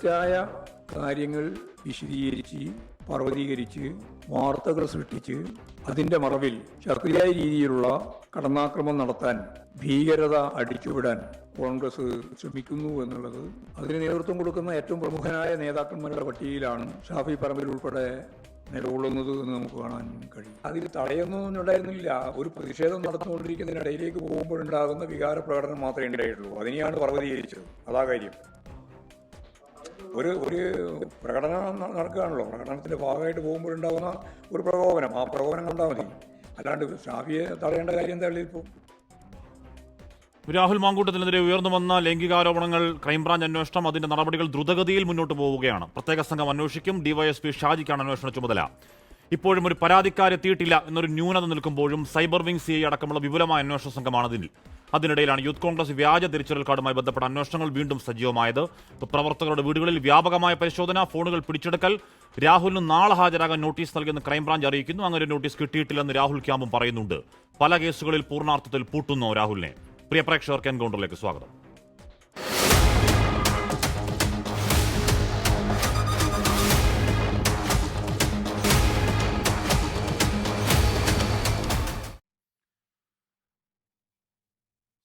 തെറ്റായ കാര്യങ്ങൾ വിശദീകരിച്ച് പർവ്വതീകരിച്ച് വാർത്തകൾ സൃഷ്ടിച്ച് അതിൻ്റെ മറവിൽ ശക്തിയായ രീതിയിലുള്ള കടന്നാക്രമണം നടത്താൻ, ഭീകരത അടിച്ചുവിടാൻ കോൺഗ്രസ് ശ്രമിക്കുന്നു എന്നുള്ളത് അതിന് നേതൃത്വം കൊടുക്കുന്ന ഏറ്റവും പ്രമുഖനായ നേതാക്കന്മാരുടെ പട്ടികയിലാണ് ഷാഫി പറമ്പിൽ ഉൾപ്പെടെ നിലകൊള്ളുന്നത് എന്ന് നമുക്ക് കാണാൻ കഴിയും. അതിൽ തടയൊന്നും ഉണ്ടായിരുന്നില്ല. ഒരു പ്രതിഷേധം നടന്നുകൊണ്ടിരിക്കുന്നതിനിടയിലേക്ക് പോകുമ്പോഴുണ്ടാകുന്ന വികാര പ്രകടനം മാത്രമേ ഉണ്ടായിട്ടുള്ളൂ. അതിനെയാണ് പർവ്വതീകരിച്ചത്. അതാ കാര്യം. ഒരു പ്രകടനം നടക്കുകയാണല്ലോ. പ്രകടനത്തിന്റെ ഭാഗമായിട്ട് പോകുമ്പോഴുണ്ടാകുന്ന ഒരു പ്രകോപനം, ആ പ്രകോപനം കണ്ടാൽ മതി. അല്ലാണ്ട് ഷാഫിയെ തടയേണ്ട കാര്യം എന്താ ഇപ്പോൾ? രാഹുൽ മാങ്കൂട്ടത്തിനെതിരെ ഉയർന്നു വന്ന ലൈംഗികാരോപണങ്ങൾ ക്രൈംബ്രാഞ്ച് അന്വേഷണം, അതിന്റെ നടപടികൾ ദ്രുതഗതിയിൽ മുന്നോട്ട് പോവുകയാണ്. പ്രത്യേക സംഘം അന്വേഷിക്കും. ഡിവൈഎസ്പി ഷാജിക്കാണ് അന്വേഷണ ചുമതല. ഇപ്പോഴും ഒരു പരാതിക്കാരെത്തിയിട്ടില്ല എന്നൊരു ന്യൂനത നിൽക്കുമ്പോഴും സൈബർ വിംഗ് CI അടക്കമുള്ള വിപുലമായ അന്വേഷണ സംഘമാണ് അതിനിടയിലാണ് യൂത്ത് കോൺഗ്രസ് വ്യാജ തിരിച്ചറിയൽ കാർഡുമായി ബന്ധപ്പെട്ട അന്വേഷണങ്ങൾ വീണ്ടും സജീവമായത്. പ്രവർത്തകരുടെ വീടുകളിൽ വ്യാപകമായ പരിശോധന, ഫോണുകൾ പിടിച്ചെടുക്കൽ. രാഹുലിന് നാളെ ഹാജരാകാൻ നോട്ടീസ് നൽകിയെന്ന് ക്രൈംബ്രാഞ്ച് അറിയിക്കുന്നു. അങ്ങനെ നോട്ടീസ് കിട്ടിയിട്ടില്ലെന്ന് രാഹുൽ ക്യാമ്പും പറയുന്നുണ്ട്. പല കേസുകളിൽ പൂർണ്ണാർത്ഥത്തിൽ പൂട്ടുന്നു രാഹുലിനെ. പ്രിയ പ്രേക്ഷകർക്ക് എൻകൗണ്ടറിലേക്ക് സ്വാഗതം.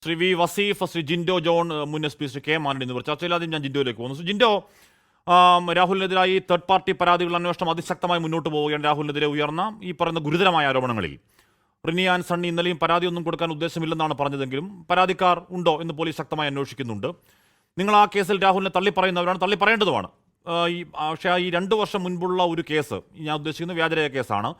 ശ്രീ വി വസീഫ്, ശ്രീ ജിൻഡോ ജോൺ, മുൻ SP ശ്രീ കെ മാനൻ എന്നിവർ ചർച്ചയിൽ. ആദ്യം ഞാൻ ജിൻഡോയിലേക്ക് പോകുന്നു. ജിൻഡോ, രാഹുലിനെതിരായി തേർഡ് പാർട്ടി പരാതികൾ അന്വേഷണം അതിശക്തമായി മുന്നോട്ട് പോവുകയാണ്. രാഹുലിനെതിരെ ഉയർന്ന ഈ പറയുന്ന ഗുരുതരമായ ആരോപണങ്ങളിൽ റിനി ആൻഡ് സണ്ണി ഇന്നലെയും പരാതിയൊന്നും കൊടുക്കാൻ ഉദ്ദേശമില്ലെന്നാണ് പറഞ്ഞതെങ്കിലും പരാതിക്കാർ ഉണ്ടോ എന്ന് പോലീസ് ശക്തമായി അന്വേഷിക്കുന്നുണ്ട്. നിങ്ങൾ ആ കേസിൽ രാഹുലിനെ തള്ളിപ്പറയുന്നവരാണ്, തള്ളിപ്പറയേണ്ടതുമാണ്. പക്ഷേ ഈ 2 വർഷം മുൻപുള്ള ഒരു കേസ്, ഞാൻ ഉദ്ദേശിക്കുന്ന വ്യാജരേഖ കേസാണ്,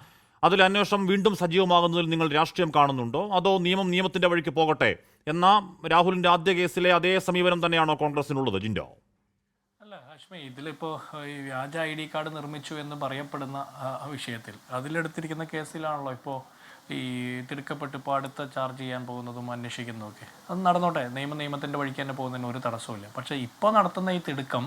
അതിൽ അന്വേഷണം വീണ്ടും സജീവമാകുന്നതിൽ നിങ്ങൾ രാഷ്ട്രീയം കാണുന്നുണ്ടോ, അതോ നിയമത്തിന്റെ വഴിക്ക് പോകട്ടെ എന്ന രാഹുലിന്റെ ആദ്യ കേസിലെ അതേ സമീപനം തന്നെയാണോ കോൺഗ്രസിനുള്ളത്? ജിൻഡോ. അല്ല ഹാഷ്മി, ഇതിലിപ്പോൾ ഈ വ്യാജ ID കാർഡ് നിർമ്മിച്ചു എന്ന് പറയപ്പെടുന്ന വിഷയത്തിൽ അതിലെടുത്തിരിക്കുന്ന കേസിലാണല്ലോ ഇപ്പോൾ ഈ തിടുക്കപ്പെട്ട് ഇപ്പോൾ അടുത്ത ചാർജ് ചെയ്യാൻ പോകുന്നതും അന്വേഷിക്കുന്നതുമൊക്കെ. അത് നടന്നോട്ടെ, നിയമത്തിൻ്റെ വഴിക്ക് തന്നെ പോകുന്നതിന് ഒരു തടസ്സമില്ല. പക്ഷേ ഇപ്പോൾ നടത്തുന്ന ഈ തിടുക്കം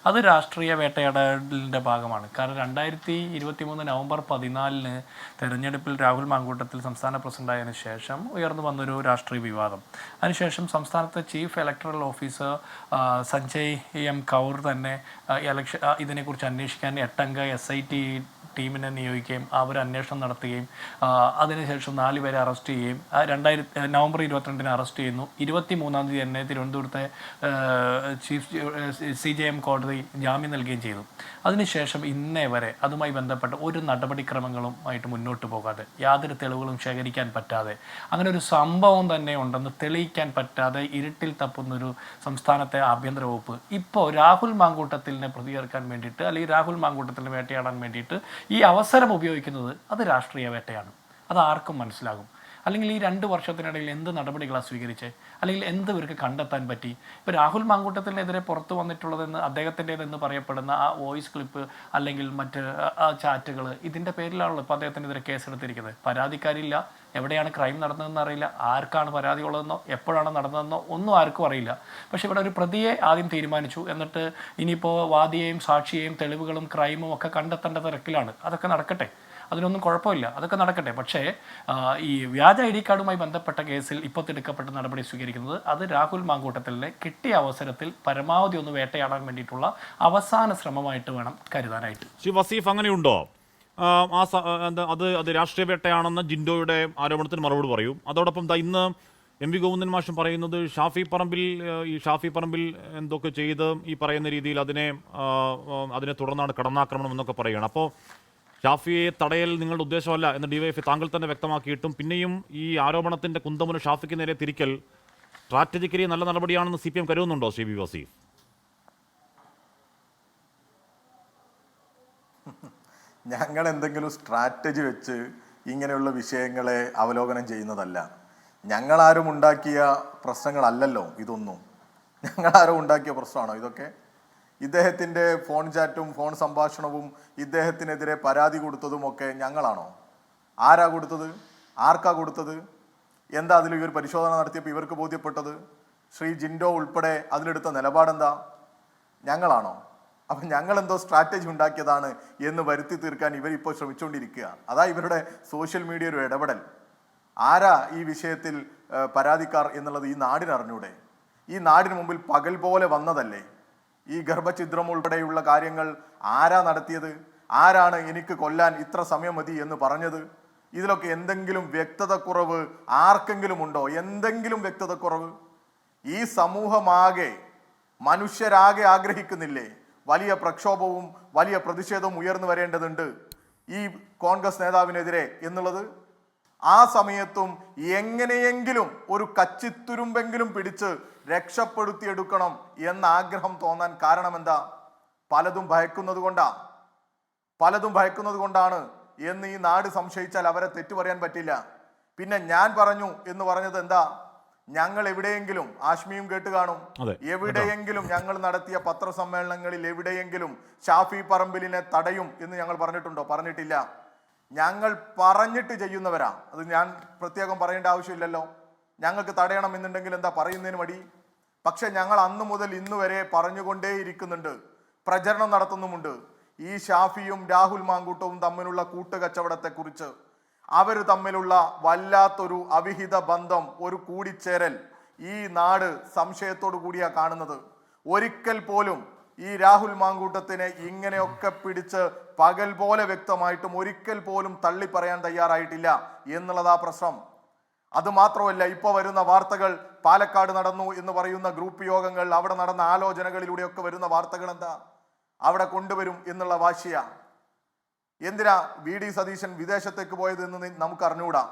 അത് രാഷ്ട്രീയ വേട്ടയാടലിൻ്റെ ഭാഗമാണ്. കാരണം 2023 നവംബർ 14 തെരഞ്ഞെടുപ്പിൽ രാഹുൽ മാങ്കൂട്ടത്തിൽ സംസ്ഥാന പ്രസിഡന്റായതിനു ശേഷം ഉയർന്നു വന്നൊരു രാഷ്ട്രീയ വിവാദം. അതിനുശേഷം സംസ്ഥാനത്തെ chief electoral officer Sanjay M. Kaur തന്നെ ഇതിനെക്കുറിച്ച് അന്വേഷിക്കാൻ 8-അംഗ SIT ടീമിനെ നിയോഗിക്കുകയും അവർ അന്വേഷണം നടത്തുകയും അതിനുശേഷം 4 പേരെ അറസ്റ്റ് ചെയ്യുകയും നവംബർ 22 അറസ്റ്റ് ചെയ്യുന്നു. 23-ാം തീയതി തന്നെ തിരുവനന്തപുരത്തെ ചീഫ് CJM കോടതി ജാമ്യം നൽകുകയും ചെയ്തു. അതിനുശേഷം ഇന്നേ വരെ അതുമായി ബന്ധപ്പെട്ട ഒരു നടപടിക്രമങ്ങളുമായിട്ട് മുന്നോട്ട് പോകാതെ, യാതൊരു തെളിവുകളും ശേഖരിക്കാൻ പറ്റാതെ, അങ്ങനെ ഒരു സംഭവം തന്നെ ഉണ്ടെന്ന് തെളിയിക്കാൻ പറ്റാതെ ഇരുട്ടിൽ തപ്പുന്നൊരു സംസ്ഥാനത്തെ ആഭ്യന്തര വകുപ്പ് ഇപ്പോൾ രാഹുൽ മാങ്കൂട്ടത്തിലിനെ പ്രതികരിക്കാൻ വേണ്ടിയിട്ട്, അല്ലെങ്കിൽ രാഹുൽ മാങ്കൂട്ടത്തിലിനെ വേട്ടയാടാൻ വേണ്ടിയിട്ട് ഈ അവസരം ഉപയോഗിക്കുന്നത് അത് രാഷ്ട്രീയ വേട്ടയാണ്. അത് ആർക്കും മനസ്സിലാകും. അല്ലെങ്കിൽ ഈ 2 വർഷത്തിനിടയിൽ എന്ത് നടപടികളാണ് സ്വീകരിച്ചത്, അല്ലെങ്കിൽ എന്ത് ഇവർക്ക് കണ്ടെത്താൻ പറ്റി? ഇപ്പോൾ രാഹുൽ മാങ്കൂട്ടത്തിനെതിരെ പുറത്തു വന്നിട്ടുള്ളതെന്ന് അദ്ദേഹത്തിൻ്റെതെന്ന് പറയപ്പെടുന്ന ആ വോയിസ് ക്ലിപ്പ് അല്ലെങ്കിൽ മറ്റ് ചാറ്റുകൾ, ഇതിൻ്റെ പേരിലാണല്ലോ ഇപ്പോൾ അദ്ദേഹത്തിനെതിരെ കേസെടുത്തിരിക്കുന്നത്. പരാതിക്കാരില്ല, എവിടെയാണ് ക്രൈം നടന്നതെന്ന് അറിയില്ല, ആർക്കാണ് പരാതി ഉള്ളതെന്നോ എപ്പോഴാണ് നടന്നതെന്നോ ഒന്നും ആർക്കും അറിയില്ല. പക്ഷേ ഇവിടെ ഒരു പ്രതിയെ ആദ്യം തീരുമാനിച്ചു, എന്നിട്ട് ഇനിയിപ്പോൾ വാദിയെയും സാക്ഷിയെയും തെളിവുകളും ക്രൈമും ഒക്കെ കണ്ടെത്തേണ്ട തിരക്കിലാണ്. അതൊക്കെ നടക്കട്ടെ, അതിനൊന്നും കുഴപ്പമില്ല, അതൊക്കെ നടക്കട്ടെ. പക്ഷേ ഈ വ്യാജ ID കാർഡുമായി ബന്ധപ്പെട്ട കേസിൽ ഇപ്പോൾ എടുക്കപ്പെട്ട നടപടി സ്വീകരിക്കുന്നത് അത് രാഹുൽ മാങ്കൂട്ടത്തിലെ കിട്ടിയ അവസരത്തിൽ പരമാവധി ഒന്ന് വേട്ടയാടാൻ വേണ്ടിയിട്ടുള്ള അവസാന ശ്രമമായിട്ട് വേണം കരുതാനായിട്ട്. ശ്രീ വസീഫ്, അങ്ങനെയുണ്ടോ? അത് രാഷ്ട്രീയ വേട്ടയാണെന്ന ജിൻഡോയുടെ ആരോപണത്തിന് മറുപടി പറയും. അതോടൊപ്പം ഇന്ന് MV ഗോവിന്ദൻ മാഷും പറയുന്നത് ഷാഫി പറമ്പിൽ എന്തൊക്കെ ചെയ്ത് ഈ പറയുന്ന രീതിയിൽ അതിനെ തുടർന്നാണ് കടന്നാക്രമണം എന്നൊക്കെ പറയുകയാണ്. അപ്പോൾ ഷാഫിയെ തടയൽ നിങ്ങളുടെ ഉദ്ദേശമല്ല എന്ന് DYFI താങ്കൾ തന്നെ വ്യക്തമാക്കിയിട്ടും പിന്നെയും ഈ ആരോപണത്തിന്റെ കുന്തമുന ഷാഫിക്ക് നേരെ തിരിക്കൽ സ്ട്രാറ്റജിക്കലി നല്ല നടപടിയാണെന്ന് CPM കരുതുന്നുണ്ടോ ശ്രീ വി വസീഫ്? ഞങ്ങൾ എന്തെങ്കിലും സ്ട്രാറ്റജി വെച്ച് ഇങ്ങനെയുള്ള വിഷയങ്ങളെ അവലോകനം ചെയ്യുന്നതല്ല. ഞങ്ങളാരും ഉണ്ടാക്കിയ പ്രശ്നങ്ങളല്ലല്ലോ ഇതൊന്നും. ഞങ്ങളാരും ഉണ്ടാക്കിയ പ്രശ്നമാണോ ഇതൊക്കെ? ഇദ്ദേഹത്തിൻ്റെ ഫോൺ ചാറ്റും ഫോൺ സംഭാഷണവും ഇദ്ദേഹത്തിനെതിരെ പരാതി കൊടുത്തതുമൊക്കെ ഞങ്ങളാണോ? ആരാ കൊടുത്തത്? ആർക്കാ കൊടുത്തത്? എന്താ അതിൽ ഇവർ പരിശോധന നടത്തിയപ്പോൾ ഇവർക്ക് ബോധ്യപ്പെട്ടത്? ശ്രീ ജിൻഡോ ഉൾപ്പെടെ അതിലെടുത്ത നിലപാടെന്താ? ഞങ്ങളാണോ? അപ്പം ഞങ്ങളെന്തോ സ്ട്രാറ്റജി ഉണ്ടാക്കിയതാണ് എന്ന് വരുത്തി തീർക്കാൻ ഇവരിപ്പോൾ ശ്രമിച്ചുകൊണ്ടിരിക്കുക. അതാ ഇവരുടെ സോഷ്യൽ മീഡിയ ഒരു ഇടപെടൽ. ആരാ ഈ വിഷയത്തിൽ പരാതിക്കാർ എന്നുള്ളത് ഈ നാടിനറിഞ്ഞൂടെ? ഈ നാടിന് മുമ്പിൽ പകൽ പോലെ വന്നതല്ലേ? ഈ ഗർഭഛിദ്രം ഉൾപ്പെടെയുള്ള കാര്യങ്ങൾ ആരാ നടത്തിയത്? ആരാണ് എനിക്ക് കൊല്ലാൻ ഇത്ര സമയം മതി എന്ന് പറഞ്ഞത്? ഇതിലൊക്കെ എന്തെങ്കിലും വ്യക്തത കുറവ് ആർക്കെങ്കിലും ഉണ്ടോ? എന്തെങ്കിലും വ്യക്തത കുറവ്? ഈ സമൂഹമാകെ, മനുഷ്യരാകെ ആഗ്രഹിക്കുന്നില്ലേ വലിയ പ്രക്ഷോഭവും വലിയ പ്രതിഷേധവും ഉയർന്നു വരേണ്ടതുണ്ട് ഈ കോൺഗ്രസ് നേതാവിനെതിരെ എന്നുള്ളത്? ആ സമയത്തും എങ്ങനെയെങ്കിലും ഒരു കച്ചിത്തുരുമ്പെങ്കിലും പിടിച്ച് രക്ഷപ്പെടുത്തിയെടുക്കണം എന്ന ആഗ്രഹം തോന്നാൻ കാരണം എന്താ? പലതും ഭയക്കുന്നത് കൊണ്ടാണ് എന്ന് ഈ നാട് സംശയിച്ചാൽ അവരെ തെറ്റു പറയാൻ പറ്റില്ല. പിന്നെ ഞാൻ പറഞ്ഞു എന്ന് പറഞ്ഞത് എന്താ? ഞങ്ങൾ എവിടെയെങ്കിലും, ആശ്മിയും കേട്ട് കാണും, എവിടെയെങ്കിലും ഞങ്ങൾ നടത്തിയ പത്രസമ്മേളനങ്ങളിൽ എവിടെയെങ്കിലും ഷാഫി പറമ്പിലിനെ തടയും എന്ന് ഞങ്ങൾ പറഞ്ഞിട്ടുണ്ടോ? പറഞ്ഞിട്ടില്ല. ഞങ്ങൾ പറഞ്ഞിട്ട് ചെയ്യുന്നവരാ. അത് ഞാൻ പ്രത്യേകം പറയേണ്ട ആവശ്യമില്ലല്ലോ. ഞങ്ങൾക്ക് തടയണം എന്നുണ്ടെങ്കിൽ എന്താ പറയുന്നതിന് മടി? പക്ഷെ ഞങ്ങൾ അന്ന് മുതൽ ഇന്ന് വരെ പറഞ്ഞുകൊണ്ടേയിരിക്കുന്നുണ്ട്, പ്രചരണം നടത്തുന്നുമുണ്ട്. ഈ ഷാഫിയും രാഹുൽ മാങ്കൂട്ടവും തമ്മിലുള്ള കൂട്ടുകച്ചവടത്തെക്കുറിച്ച്, അവർ തമ്മിലുള്ള വല്ലാത്തൊരു അവിഹിത ബന്ധം, ഒരു കൂടിച്ചേരൽ ഈ നാട് സംശയത്തോടു കൂടിയാ കാണുന്നത്. ഒരിക്കൽ പോലും ഈ രാഹുൽ മാങ്കൂട്ടത്തിനെ ഇങ്ങനെയൊക്കെ പിടിച്ച് പകൽ പോലെ വ്യക്തമായിട്ടും ഒരിക്കൽ പോലും തള്ളി പറയാൻ തയ്യാറായിട്ടില്ല എന്നുള്ളതാ പ്രശ്നം. അത് മാത്രമല്ല, ഇപ്പൊ വരുന്ന വാർത്തകൾ, പാലക്കാട് നടന്നു എന്ന് പറയുന്ന ഗ്രൂപ്പ് യോഗങ്ങൾ, അവിടെ നടന്ന ആലോചനകളിലൂടെയൊക്കെ വരുന്ന വാർത്തകൾ എന്താ? അവിടെ കൊണ്ടുവരും എന്നുള്ള വാശിയ. എന്തിനാ VD സതീശൻ വിദേശത്തേക്ക് പോയത് എന്ന് നമുക്ക് അറിഞ്ഞുകൂടാ.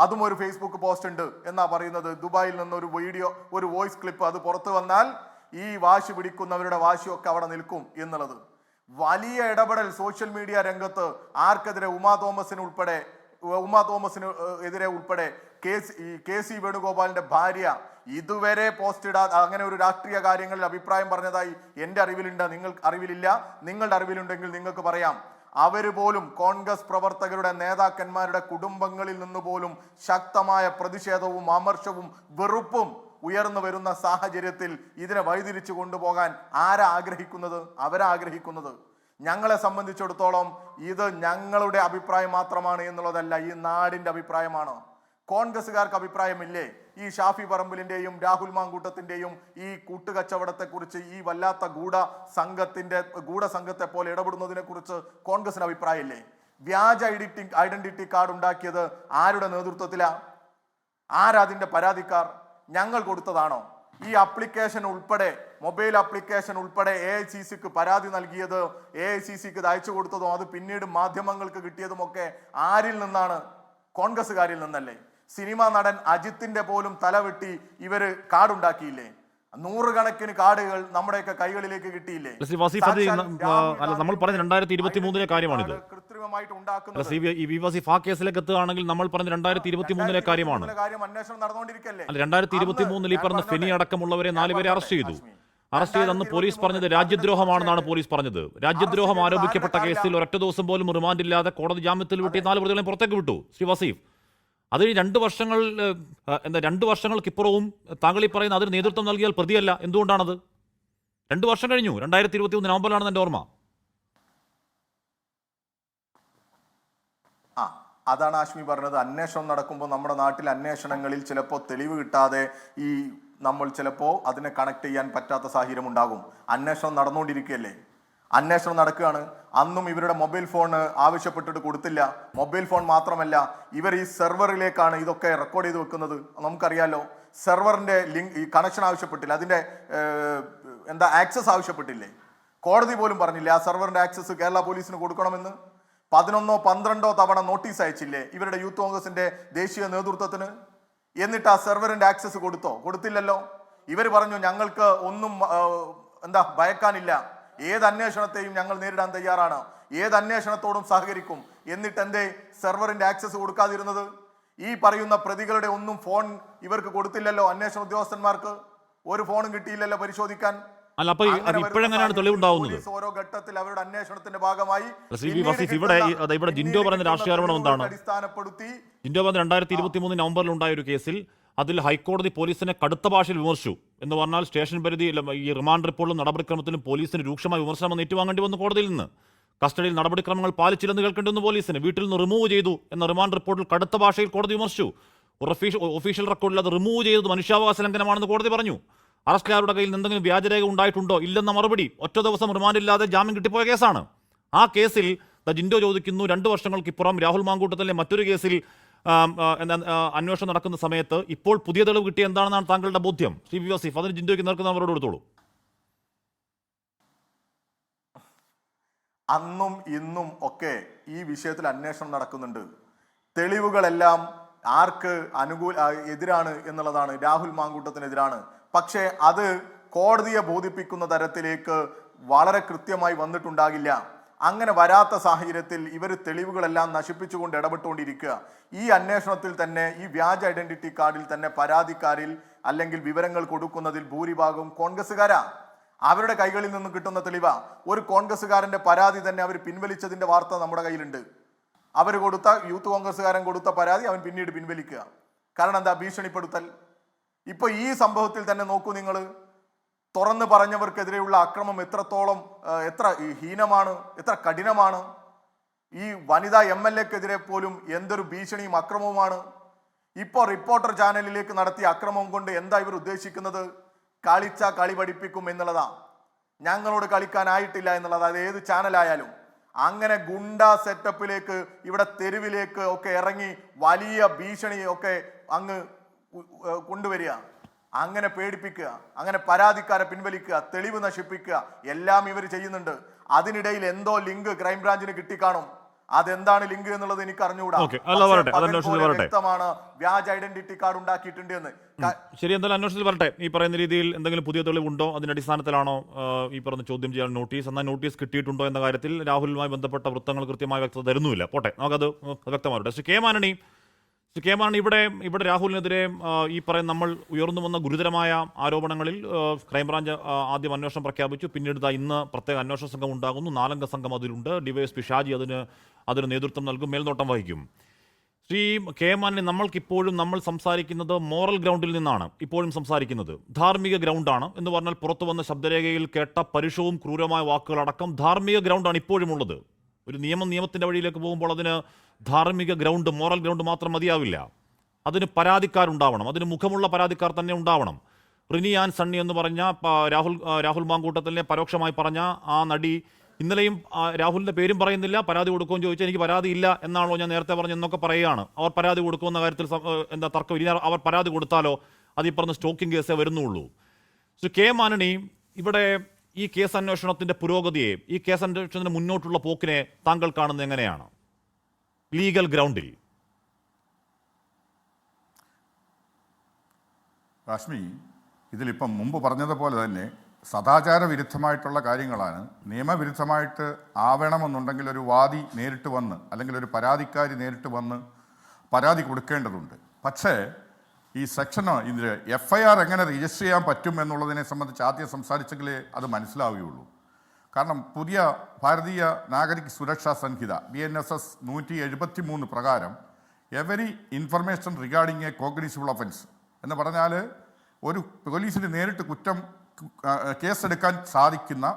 അതും ഒരു ഫേസ്ബുക്ക് പോസ്റ്റ് ഉണ്ട് എന്നാ പറയുന്നത്. ദുബായിൽ നിന്ന് ഒരു വീഡിയോ, ഒരു വോയിസ് ക്ലിപ്പ് അത് പുറത്തു വന്നാൽ ഈ വാശി പിടിക്കുന്നവരുടെ വാശിയൊക്കെ അവിടെ നിൽക്കും എന്നുള്ളത്. വലിയ ഇടപെടൽ സോഷ്യൽ മീഡിയ രംഗത്ത് ആർക്കെതിരെ? ഉമാ തോമസിന് എതിരെ ഉൾപ്പെടെ KC വേണുഗോപാലിന്റെ ഭാര്യ ഇതുവരെ പോസ്റ്റ് ഇടാതെ, അങ്ങനെ ഒരു രാഷ്ട്രീയ കാര്യങ്ങളിൽ അഭിപ്രായം പറഞ്ഞതായി എൻ്റെ അറിവിലുണ്ട്. നിങ്ങളുടെ അറിവിലുണ്ടെങ്കിൽ നിങ്ങൾക്ക് പറയാം. അവര് പോലും, കോൺഗ്രസ് പ്രവർത്തകരുടെ നേതാക്കന്മാരുടെ കുടുംബങ്ങളിൽ നിന്ന് പോലും ശക്തമായ പ്രതിഷേധവും അമർഷവും വെറുപ്പും ഉയർന്നു വരുന്ന സാഹചര്യത്തിൽ ഇതിനെ വഴിതിരിച്ചു കൊണ്ടുപോകാൻ ആരാ ആഗ്രഹിക്കുന്നത്? അവരാ ആഗ്രഹിക്കുന്നത്. ഞങ്ങളെ സംബന്ധിച്ചിടത്തോളം ഇത് ഞങ്ങളുടെ അഭിപ്രായം മാത്രമാണ് എന്നുള്ളതല്ല, ഈ നാടിന്റെ അഭിപ്രായമാണ്. കോൺഗ്രസ്സുകാർക്ക് അഭിപ്രായമില്ലേ ഈ ഷാഫി പറമ്പിലിന്റെയും രാഹുൽ മാങ്കൂട്ടത്തിന്റെയും ഈ കൂട്ടുകച്ചവടത്തെക്കുറിച്ച്? ഈ വല്ലാത്ത ഗൂഢസംഘത്തെ പോലെ ഇടപെടുന്നതിനെ കുറിച്ച് കോൺഗ്രസിന് അഭിപ്രായമില്ലേ? വ്യാജ ഐഡന്റിറ്റി കാർഡ് ഉണ്ടാക്കിയത് ആരുടെ നേതൃത്വത്തിലാ? ആരാതിന്റെ പരാതിക്കാർ? ഞങ്ങൾ കൊടുത്തതാണോ? ഈ ആപ്ലിക്കേഷൻ ഉൾപ്പെടെ, മൊബൈൽ ആപ്ലിക്കേഷൻ ഉൾപ്പെടെ AICCക്ക് പരാതി നൽകിയത്, AICCക്ക് ഇത് അയച്ചു കൊടുത്തതും അത് പിന്നീട് മാധ്യമങ്ങൾക്ക് കിട്ടിയതുമൊക്കെ ആരിൽ നിന്നാണ്? കോൺഗ്രസ്സുകാരിൽ നിന്നല്ലേ? സിനിമാ നടൻ അജിത്തിന്റെ പോലും തലവെട്ടി ഇവര് കാർഡ് ഉണ്ടാക്കിയില്ലേ? 100 കണക്കിന് കാർഡുകൾ നമ്മുടെയൊക്കെ കൈകളിലേക്ക് കിട്ടിയില്ലേ? നമ്മൾ പറഞ്ഞ 2023 കാര്യമാണിത്. കൃത്രിമമായിട്ട് ഉണ്ടാക്കുന്നത്. കേസിലേക്ക് എത്തുകയാണെങ്കിൽ നമ്മൾ പറഞ്ഞ 2023 കാര്യമാണ്. അന്വേഷണം നടന്നുകൊണ്ടിരിക്കല്ലേ? 2023 ഈ പറഞ്ഞ ഫെനി അടക്കമുള്ളവരെ 4 പേരെ അറസ്റ്റ് ചെയ്തു. അന്ന് പോലീസ് പറഞ്ഞത് രാജ്യദ്രോഹമാണെന്നാണ് പോലീസ് പറഞ്ഞത്. രാജ്യദ്രോഹം ആരോപിക്കപ്പെട്ട കേസിൽ ഒരൊറ്റ ദിവസം പോലും റിമാൻഡില്ലാതെ കോടതി ജാമ്യത്തിൽ വിട്ടി 4 പ്രതികളെയും പുറത്തേക്ക് വിട്ടു. ശ്രീ വസീഫ്, അതിന് 2 വർഷങ്ങൾക്കിപ്പുറവും താങ്കൾ ഈ പറയുന്ന അതിന് നേതൃത്വം നൽകിയാൽ പ്രതിയല്ല. എന്തുകൊണ്ടാണത്? 2 വർഷം കഴിഞ്ഞു. 2021 നവംബറിലാണെന്ന് എൻ്റെ ഓർമ്മ. അതാണ് ആശ്മി പറഞ്ഞത്. അന്വേഷണം നടക്കുമ്പോൾ നമ്മുടെ നാട്ടിൽ അന്വേഷണങ്ങളിൽ ചിലപ്പോൾ തെളിവ് കിട്ടാതെ നമ്മൾ ചിലപ്പോൾ അതിനെ കണക്ട് ചെയ്യാൻ പറ്റാത്ത സാഹചര്യം ഉണ്ടാകും. അന്വേഷണം നടന്നുകൊണ്ടിരിക്കുകയല്ലേ? അന്വേഷണം നടക്കുകയാണ്. അന്നും ഇവരുടെ മൊബൈൽ ഫോൺ ആവശ്യപ്പെട്ടിട്ട് കൊടുത്തില്ല. മൊബൈൽ ഫോൺ മാത്രമല്ല, ഇവർ ഈ സെർവറിലേക്കാണ് ഇതൊക്കെ റെക്കോർഡ് ചെയ്ത് വെക്കുന്നത്. നമുക്കറിയാലോ, സെർവറിന്റെ ലിങ്ക്, ഈ കണക്ഷൻ ആവശ്യപ്പെട്ടില്ല, അതിന്റെ ആക്സസ് ആവശ്യപ്പെട്ടില്ലേ? കോടതി പോലും പറഞ്ഞില്ല ആ സെർവറിന്റെ ആക്സസ് കേരള പോലീസിന് കൊടുക്കണമെന്ന്. 11 12 തവണ നോട്ടീസ് അയച്ചില്ലേ ഇവരുടെ യൂത്ത് കോൺഗ്രസിന്റെ ദേശീയ നേതൃത്വത്തിന്? എന്നിട്ട് ആ സെർവറിന്റെ ആക്സസ് കൊടുത്തില്ലല്ലോ. ഇവർ പറഞ്ഞു ഞങ്ങൾക്ക് ഒന്നും ഭയക്കാനില്ല, ഏത് അന്വേഷണത്തെയും ഞങ്ങൾ നേരിടാൻ തയ്യാറാണ്, ഏത് അന്വേഷണത്തോടും സഹകരിക്കും. എന്നിട്ട് എന്തേ സെർവറിന്റെ ആക്സസ് കൊടുക്കാതിരുന്നത്? ഈ പറയുന്ന പ്രതികളുടെ ഒന്നും ഫോൺ ഇവർക്ക് കൊടുത്തില്ലല്ലോ. അന്വേഷണ ഉദ്യോഗസ്ഥന്മാർക്ക് ഒരു ഫോണും കിട്ടിയില്ലല്ലോ പരിശോധിക്കാൻ. ഇപ്പോഴെങ്ങനെയാണ് തെളിവുണ്ടാവുന്നത്? ഓരോ ഘട്ടത്തിൽ അവരുടെ അന്വേഷണത്തിന്റെ ഭാഗമായി ഇവിടെ ജിൻഡോ പറയുന്ന രാഷ്ട്രീയ ആരോപണം എന്താണ്? അടിസ്ഥാനപ്പെടുത്തി ജിൻഡോ പറഞ്ഞ 2023 നവംബറിൽ ഉണ്ടായ ഒരു കേസിൽ അതിൽ ഹൈക്കോടതി പോലീസിനെ കടുത്ത ഭാഷയിൽ വിമർശിച്ചു എന്ന് പറഞ്ഞാൽ സ്റ്റേഷൻ പരിധി ഈ റിമാൻഡ് റിപ്പോർട്ടിലും നടപടിക്രമത്തിലും പോലീസിന് രൂക്ഷമായ വിമർശനം ഏറ്റുവാങ്ങേണ്ടി വന്നു കോടതിയിൽ നിന്ന്. കസ്റ്റഡിയിൽ നടപടിക്രമങ്ങൾ പാലിച്ചില്ലെന്ന് കേൾക്കേണ്ടി വന്നു പോലീസിന്. വീട്ടിൽ നിന്ന് റിമൂവ് ചെയ്തു എന്ന റിമാൻഡ് റിപ്പോർട്ടിൽ കടുത്ത ഭാഷയിൽ കോടതി വിമർശിച്ചു. ഒഫീഷ്യൽ റെക്കോർഡിൽ അത് റിമൂവ് ചെയ്തത് മനുഷ്യാവകാശ ലംഘനമാണെന്ന് കോടതി പറഞ്ഞു. അറസ്റ്റുകാരുടെ കയ്യിൽ നിന്ന് എന്തെങ്കിലും വ്യാജരേഖ ഉണ്ടായിട്ടുണ്ടോ ഇല്ലെന്ന മറുപടി. ഒറ്റ ദിവസം റിമാൻഡില്ലാതെ ജാമ്യം കിട്ടിപ്പോയ കേസാണ്. ആ കേസിൽ ജിൻഡോ ചോദിക്കുന്നു 2 വർഷങ്ങൾക്കിപ്പുറം രാഹുൽ മാങ്കൂട്ടത്തിലെ മറ്റൊരു കേസിൽ അന്വേഷണം നടക്കുന്ന സമയത്ത് ഇപ്പോൾ പുതിയ തെളിവ് കിട്ടിയ എന്താണെന്നാണ് താങ്കളുടെ ബോധ്യം? ശ്രീ വി വസീഫ്, അതിന് ജിൻഡോയ്ക്ക് നേർക്കുന്ന അവരോട് കൊടുത്തോളൂ. അന്നും ഇന്നും ഒക്കെ ഈ വിഷയത്തിൽ അന്വേഷണം നടക്കുന്നുണ്ട്. തെളിവുകളെല്ലാം ആർക്ക് എതിരാണ് എന്നുള്ളതാണ്, രാഹുൽ മാങ്കൂട്ടത്തിനെതിരാണ്. പക്ഷേ അത് കോടതിയെ ബോധിപ്പിക്കുന്ന തരത്തിലേക്ക് വളരെ കൃത്യമായി വന്നിട്ടുണ്ടാകില്ല. അങ്ങനെ വരാത്ത സാഹചര്യത്തിൽ ഇവർ തെളിവുകളെല്ലാം നശിപ്പിച്ചുകൊണ്ട് ഇടപെട്ടുകൊണ്ടിരിക്കുക. ഈ അന്വേഷണത്തിൽ തന്നെ ഈ വ്യാജ ഐഡന്റിറ്റി കാർഡിൽ തന്നെ പരാതിക്കാരിൽ അല്ലെങ്കിൽ വിവരങ്ങൾ കൊടുക്കുന്നതിൽ ഭൂരിഭാഗവും കോൺഗ്രസ്സുകാരാ. അവരുടെ കൈകളിൽ നിന്ന് കിട്ടുന്ന തെളിവാ. ഒരു കോൺഗ്രസ്സുകാരന്റെ പരാതി തന്നെ അവർ പിൻവലിച്ചതിന്റെ വാർത്ത നമ്മുടെ കയ്യിലുണ്ട്. അവർ കൊടുത്ത യൂത്ത് കോൺഗ്രസ്സുകാരൻ കൊടുത്ത പരാതി അവൻ പിന്നീട് പിൻവലിക്കുക. കാരണം എന്താ? ഭീഷണിപ്പെടുത്തൽ. ഇപ്പൊ ഈ സംഭവത്തിൽ തന്നെ നോക്കൂ നിങ്ങൾ, തുറന്നു പറഞ്ഞവർക്കെതിരെയുള്ള അക്രമം എത്ര ഹീനമാണ്, എത്ര കഠിനമാണ്. ഈ വനിതാ MLA-ക്കെതിരെ പോലും എന്തൊരു ഭീഷണിയും അക്രമവുമാണ്. ഇപ്പോൾ റിപ്പോർട്ടർ ചാനലിലേക്ക് നടത്തിയ അക്രമം കൊണ്ട് എന്താ ഇവർ ഉദ്ദേശിക്കുന്നത്? കളിച്ച കളി പഠിപ്പിക്കും എന്നുള്ളതാ. ഞങ്ങളോട് കളിക്കാനായിട്ടില്ല എന്നുള്ളത്. അത് ഏത് ചാനലായാലും അങ്ങനെ ഗുണ്ട സെറ്റപ്പിലേക്ക് ഇവിടെ തെരുവിലേക്ക് ഒക്കെ ഇറങ്ങി വലിയ ഭീഷണി ഒക്കെ അങ്ങ് കൊണ്ടുവരിക, അങ്ങനെ പേടിപ്പിക്കുക, അങ്ങനെ പരാതിക്കാരെ പിൻവലിക്കുക, തെളിവ് നശിപ്പിക്കുക, എല്ലാം ഇവർ ചെയ്യുന്നുണ്ട്. അതിനിടയിൽ എന്തോ ലിങ്ക് ക്രൈംബ്രാഞ്ചിന് കിട്ടിക്കാണും. അതെന്താണ് ലിങ്ക് എന്നുള്ളത് എനിക്ക് അറിഞ്ഞുകൂടാ. വ്യക്തമാണ് വ്യാജ ഐഡന്റിറ്റി കാർഡ് ഉണ്ടാക്കിയിട്ടുണ്ട് എന്ന്. ശരി, എന്തായാലും അന്വേഷണത്തിൽ വരട്ടെ. ഈ പറയുന്ന രീതിയിൽ എന്തെങ്കിലും പുതിയ തെളിവുണ്ടോ, അതിന്റെ അടിസ്ഥാനത്തിലാണോ ഈ പറഞ്ഞ ചോദ്യം ചെയ്യാൻ നോട്ടീസ്, എന്നാൽ നോട്ടീസ് കിട്ടിയിട്ടുണ്ടോ എന്ന കാര്യത്തിൽ രാഹുലുമായി ബന്ധപ്പെട്ട വൃത്തങ്ങൾ കൃത്യമായ വ്യക്തത തരുന്നുമില്ല. പോട്ടെ, നമുക്കത് വ്യക്തമാവട്ടെ. ശ്രീ കെ മാണി, ഇവിടെ രാഹുലിനെതിരെ ഈ പറയുന്ന നമ്മൾ ഉയർന്നു വന്ന ഗുരുതരമായ ആരോപണങ്ങളിൽ ക്രൈംബ്രാഞ്ച് ആദ്യം അന്വേഷണം പ്രഖ്യാപിച്ചു. പിന്നീട് ഇന്ന് പ്രത്യേക അന്വേഷണ സംഘം ഉണ്ടാകുന്നു. 4 അംഗ സംഘം അതിലുണ്ട്. ഡിവൈഎസ്പി ഷാജി അതിന് നേതൃത്വം നൽകും, മേൽനോട്ടം വഹിക്കും. ശ്രീ കെ മാണി, നമ്മൾക്കിപ്പോഴും നമ്മൾ സംസാരിക്കുന്നത് മോറൽ ഗ്രൗണ്ടിൽ നിന്നാണ്. ഇപ്പോഴും സംസാരിക്കുന്നത് ധാർമ്മിക ഗ്രൗണ്ടാണ് എന്ന് പറഞ്ഞാൽ പുറത്തു വന്ന ശബ്ദരേഖയിൽ കേട്ട പരുഷവും ക്രൂരമായ വാക്കുകളടക്കം ധാർമ്മിക ഗ്രൗണ്ടാണ് ഇപ്പോഴും ഉള്ളത്. ഒരു നിയമത്തിൻ്റെ വഴിയിലേക്ക് പോകുമ്പോൾ അതിന് ധാർമ്മിക ഗ്രൗണ്ട്, മോറൽ ഗ്രൗണ്ട് മാത്രം മതിയാവില്ല. അതിന് അതിന് മുഖമുള്ള പരാതിക്കാർ തന്നെ ഉണ്ടാവണം. റിനി ആൻ സണ്ണി എന്ന് പറഞ്ഞ രാഹുൽ മാങ്കൂട്ടത്തിനെ പരോക്ഷമായി പറഞ്ഞ ആ നടി ഇന്നലെയും രാഹുലിൻ്റെ പേരും പറയുന്നില്ല, പരാതി കൊടുക്കുമെന്ന് ചോദിച്ചാൽ എനിക്ക് പരാതി ഇല്ല എന്നാണല്ലോ ഞാൻ നേരത്തെ പറഞ്ഞെന്നൊക്കെ പറയുകയാണ്. അവർ പരാതി കൊടുക്കുമെന്ന കാര്യത്തിൽ എന്താ തർക്കം? ഇനി അവർ പരാതി കൊടുത്താലോ അത് ഈ പറഞ്ഞ സ്റ്റോക്കിംഗ് കേസേ വരുന്നുള്ളൂ. സോ കെ മാണി, ഇവിടെ ഈ കേസ് അന്വേഷണത്തിൻ്റെ പുരോഗതിയെ, ഈ കേസ് അന്വേഷണത്തിന് മുന്നോട്ടുള്ള പോക്കിനെ താങ്കൾ കാണുന്നത് എങ്ങനെയാണ് ലീഗൽ ഗ്രൗണ്ടിൽ? കാശ്മി, ഇതിലിപ്പം മുമ്പ് പറഞ്ഞതുപോലെ തന്നെ സദാചാര വിരുദ്ധമായിട്ടുള്ള കാര്യങ്ങളാണ്. നിയമവിരുദ്ധമായിട്ട് ആവണമെന്നുണ്ടെങ്കിൽ ഒരു വാദി നേരിട്ട് വന്ന് അല്ലെങ്കിൽ ഒരു പരാതിക്കാരി നേരിട്ട് വന്ന് പരാതി കൊടുക്കേണ്ടതുണ്ട്. പക്ഷേ ഈ ഇതിൽ FIR എങ്ങനെ രജിസ്റ്റർ ചെയ്യാൻ പറ്റും എന്നുള്ളതിനെ സംബന്ധിച്ച് ആദ്യം സംസാരിച്ചെങ്കിലേ അത് മനസ്സിലാവുകയുള്ളൂ. കാരണം പുതിയ ഭാരതീയ നാഗരിക് സുരക്ഷാ സംഹിത BNSS 173 പ്രകാരം every information regarding a cognizable offence എന്ന് പറഞ്ഞാൽ ഒരു പോലീസിന് നേരിട്ട് കേസെടുക്കാൻ സാധിക്കുന്ന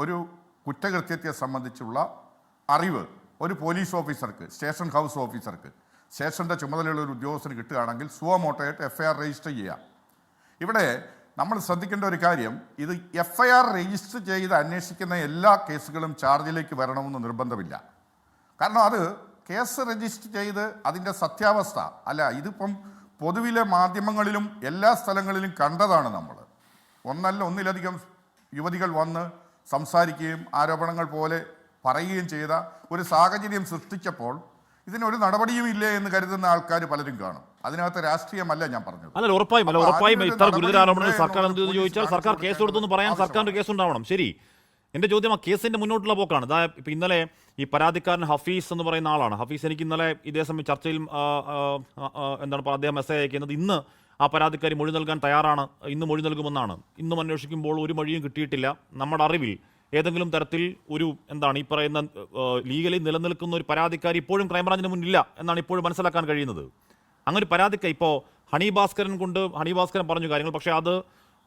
ഒരു കുറ്റകൃത്യത്തെ സംബന്ധിച്ചുള്ള അറിവ് ഒരു പോലീസ് ഓഫീസർക്ക്, സ്റ്റേഷൻ ഹൗസ് ഓഫീസർക്ക്, സ്റ്റേഷൻ്റെ ചുമതലയുള്ള ഒരു ഉദ്യോഗസ്ഥന് കിട്ടുകയാണെങ്കിൽ സുവമോട്ടോയായിട്ട് FIR രജിസ്റ്റർ ചെയ്യാം. ഇവിടെ നമ്മൾ ശ്രദ്ധിക്കേണ്ട ഒരു കാര്യം, ഇത് FIR രജിസ്റ്റർ ചെയ്ത് അന്വേഷിക്കുന്ന എല്ലാ കേസുകളും ചാർജിലേക്ക് വരണമെന്ന് നിർബന്ധമില്ല. കാരണം അത് കേസ് രജിസ്റ്റർ ചെയ്ത് അതിൻ്റെ സത്യാവസ്ഥ അല്ല, ഇതിപ്പം പൊതുവിലെ മാധ്യമങ്ങളിലും എല്ലാ സ്ഥലങ്ങളിലും കണ്ടതാണ്. നമ്മൾ ഒന്നിലധികം യുവതികൾ വന്ന് സംസാരിക്കുകയും ആരോപണങ്ങൾ പോലെ പറയുകയും ചെയ്ത ഒരു സാഹചര്യം സൃഷ്ടിച്ചപ്പോൾ ഇതിനൊരു നടപടിയും ഇല്ലേ എന്ന് കരുതുന്ന ആൾക്കാർ പലരും കാണും. അതിനകത്ത് രാഷ്ട്രീയമല്ല ഞാൻ പറഞ്ഞത്. അല്ല, ഉറപ്പായും ഇത്ര ഗുരുതര ആരോപണങ്ങൾ സർക്കാർ എന്ത് ചോദിച്ചാൽ സർക്കാർ കേസ് കൊടുത്തെന്ന് പറയാൻ സർക്കാരിന്റെ കേസ് ഉണ്ടാവണം. ശരി, എൻ്റെ ചോദ്യം ആ കേസിന്റെ മുന്നോട്ടുള്ള പോക്കാണ്. ഇപ്പം ഇന്നലെ ഈ പരാതിക്കാരൻ ഹഫീസ് എന്ന് പറയുന്ന ആളാണ്. ഹഫീസ് എനിക്ക് ഇന്നലെ ഇതേ സമയം ചർച്ചയിൽ അദ്ദേഹം മെസ്സേജ് അയക്കുന്നത് ഇന്ന് ആ പരാതിക്കാരി മൊഴി നൽകാൻ തയ്യാറാണ്, ഇന്ന് മൊഴി നൽകുമെന്നാണ്. ഇന്നും അന്വേഷിക്കുമ്പോൾ ഒരു മൊഴിയും കിട്ടിയിട്ടില്ല. നമ്മുടെ അറിവിൽ ഏതെങ്കിലും തരത്തിൽ ഒരു ഈ പറയുന്ന ലീഗലി നിലനിൽക്കുന്ന ഒരു പരാതിക്കാരി ഇപ്പോഴും ക്രൈംബ്രാഞ്ചിന് മുന്നില്ല എന്നാണ് ഇപ്പോഴും മനസ്സിലാക്കാൻ കഴിയുന്നത്. അങ്ങനെ ഒരു പരാതിക്കാരി ഇപ്പോൾ ഹണി ഭാസ്കരൻ പറഞ്ഞു കാര്യങ്ങൾ, പക്ഷേ അത്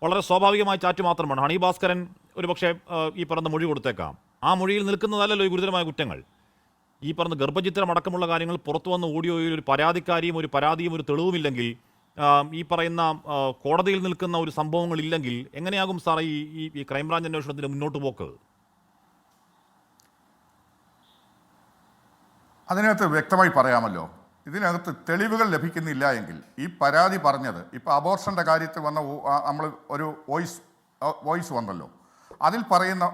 വളരെ സ്വാഭാവികമായ ചാറ്റ് മാത്രമാണ്. ഹണി ഭാസ്കരൻ ഒരു പക്ഷേ ഈ പറഞ്ഞ മൊഴി കൊടുത്തേക്കാം. ആ മൊഴിയിൽ നിൽക്കുന്നതല്ലല്ലോ ഈ ഗുരുതരമായ കുറ്റങ്ങൾ. ഈ പറഞ്ഞ ഗർഭചിത്രം അടക്കമുള്ള കാര്യങ്ങൾ പുറത്തു വന്ന ഓഡിയോയിൽ ഒരു പരാതിക്കാരിയും ഒരു പരാതിയും ഒരു തെളിവുമില്ലെങ്കിൽ ഈ പറയുന്ന കോടതിയിൽ നിൽക്കുന്ന ഒരു സംഭവങ്ങളില്ലെങ്കിൽ എങ്ങനെയാകും സാർ ഈ ക്രൈംബ്രാഞ്ച് അന്വേഷണത്തിന് മുന്നോട്ട് പോക്ക്? അതിനകത്ത് വ്യക്തമായി പറയാമല്ലോ. ഇതിനകത്ത് തെളിവുകൾ ലഭിക്കുന്നില്ല എങ്കിൽ ഈ പരാതി പറഞ്ഞത് ഇപ്പോൾ അബോർഷൻ്റെ കാര്യത്തിൽ വന്ന നമ്മൾ ഒരു വോയിസ് വന്നല്ലോ, അതിൽ പറയുന്ന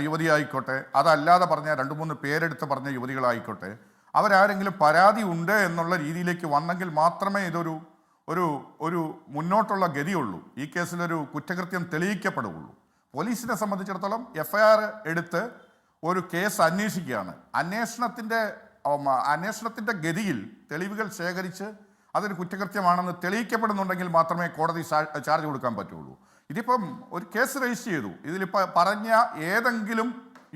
യുവതിയായിക്കോട്ടെ, അതല്ലാതെ പറഞ്ഞ 2-3 പേരെടുത്ത് പറഞ്ഞ യുവതികളായിക്കോട്ടെ, അവരാരെങ്കിലും പരാതി ഉണ്ട് എന്നുള്ള രീതിയിലേക്ക് വന്നെങ്കിൽ മാത്രമേ ഇതൊരു ഒരു ഒരു മുന്നോട്ടുള്ള ഗതിയുള്ളൂ. ഈ കേസിലൊരു കുറ്റകൃത്യം തെളിയിക്കപ്പെടുകയുള്ളൂ. പോലീസിനെ സംബന്ധിച്ചിടത്തോളം FIR എടുത്ത് ഒരു കേസ് അന്വേഷിക്കുകയാണ്. അന്വേഷണത്തിൻ്റെ ഗതിയിൽ തെളിവുകൾ ശേഖരിച്ച് അതൊരു കുറ്റകൃത്യമാണെന്ന് തെളിയിക്കപ്പെടുന്നുണ്ടെങ്കിൽ മാത്രമേ കോടതി ചാർജ് കൊടുക്കാൻ പറ്റുള്ളൂ. ഇതിപ്പം ഒരു കേസ് രജിസ്റ്റർ ചെയ്തു. ഇതിലിപ്പോൾ പറഞ്ഞ ഏതെങ്കിലും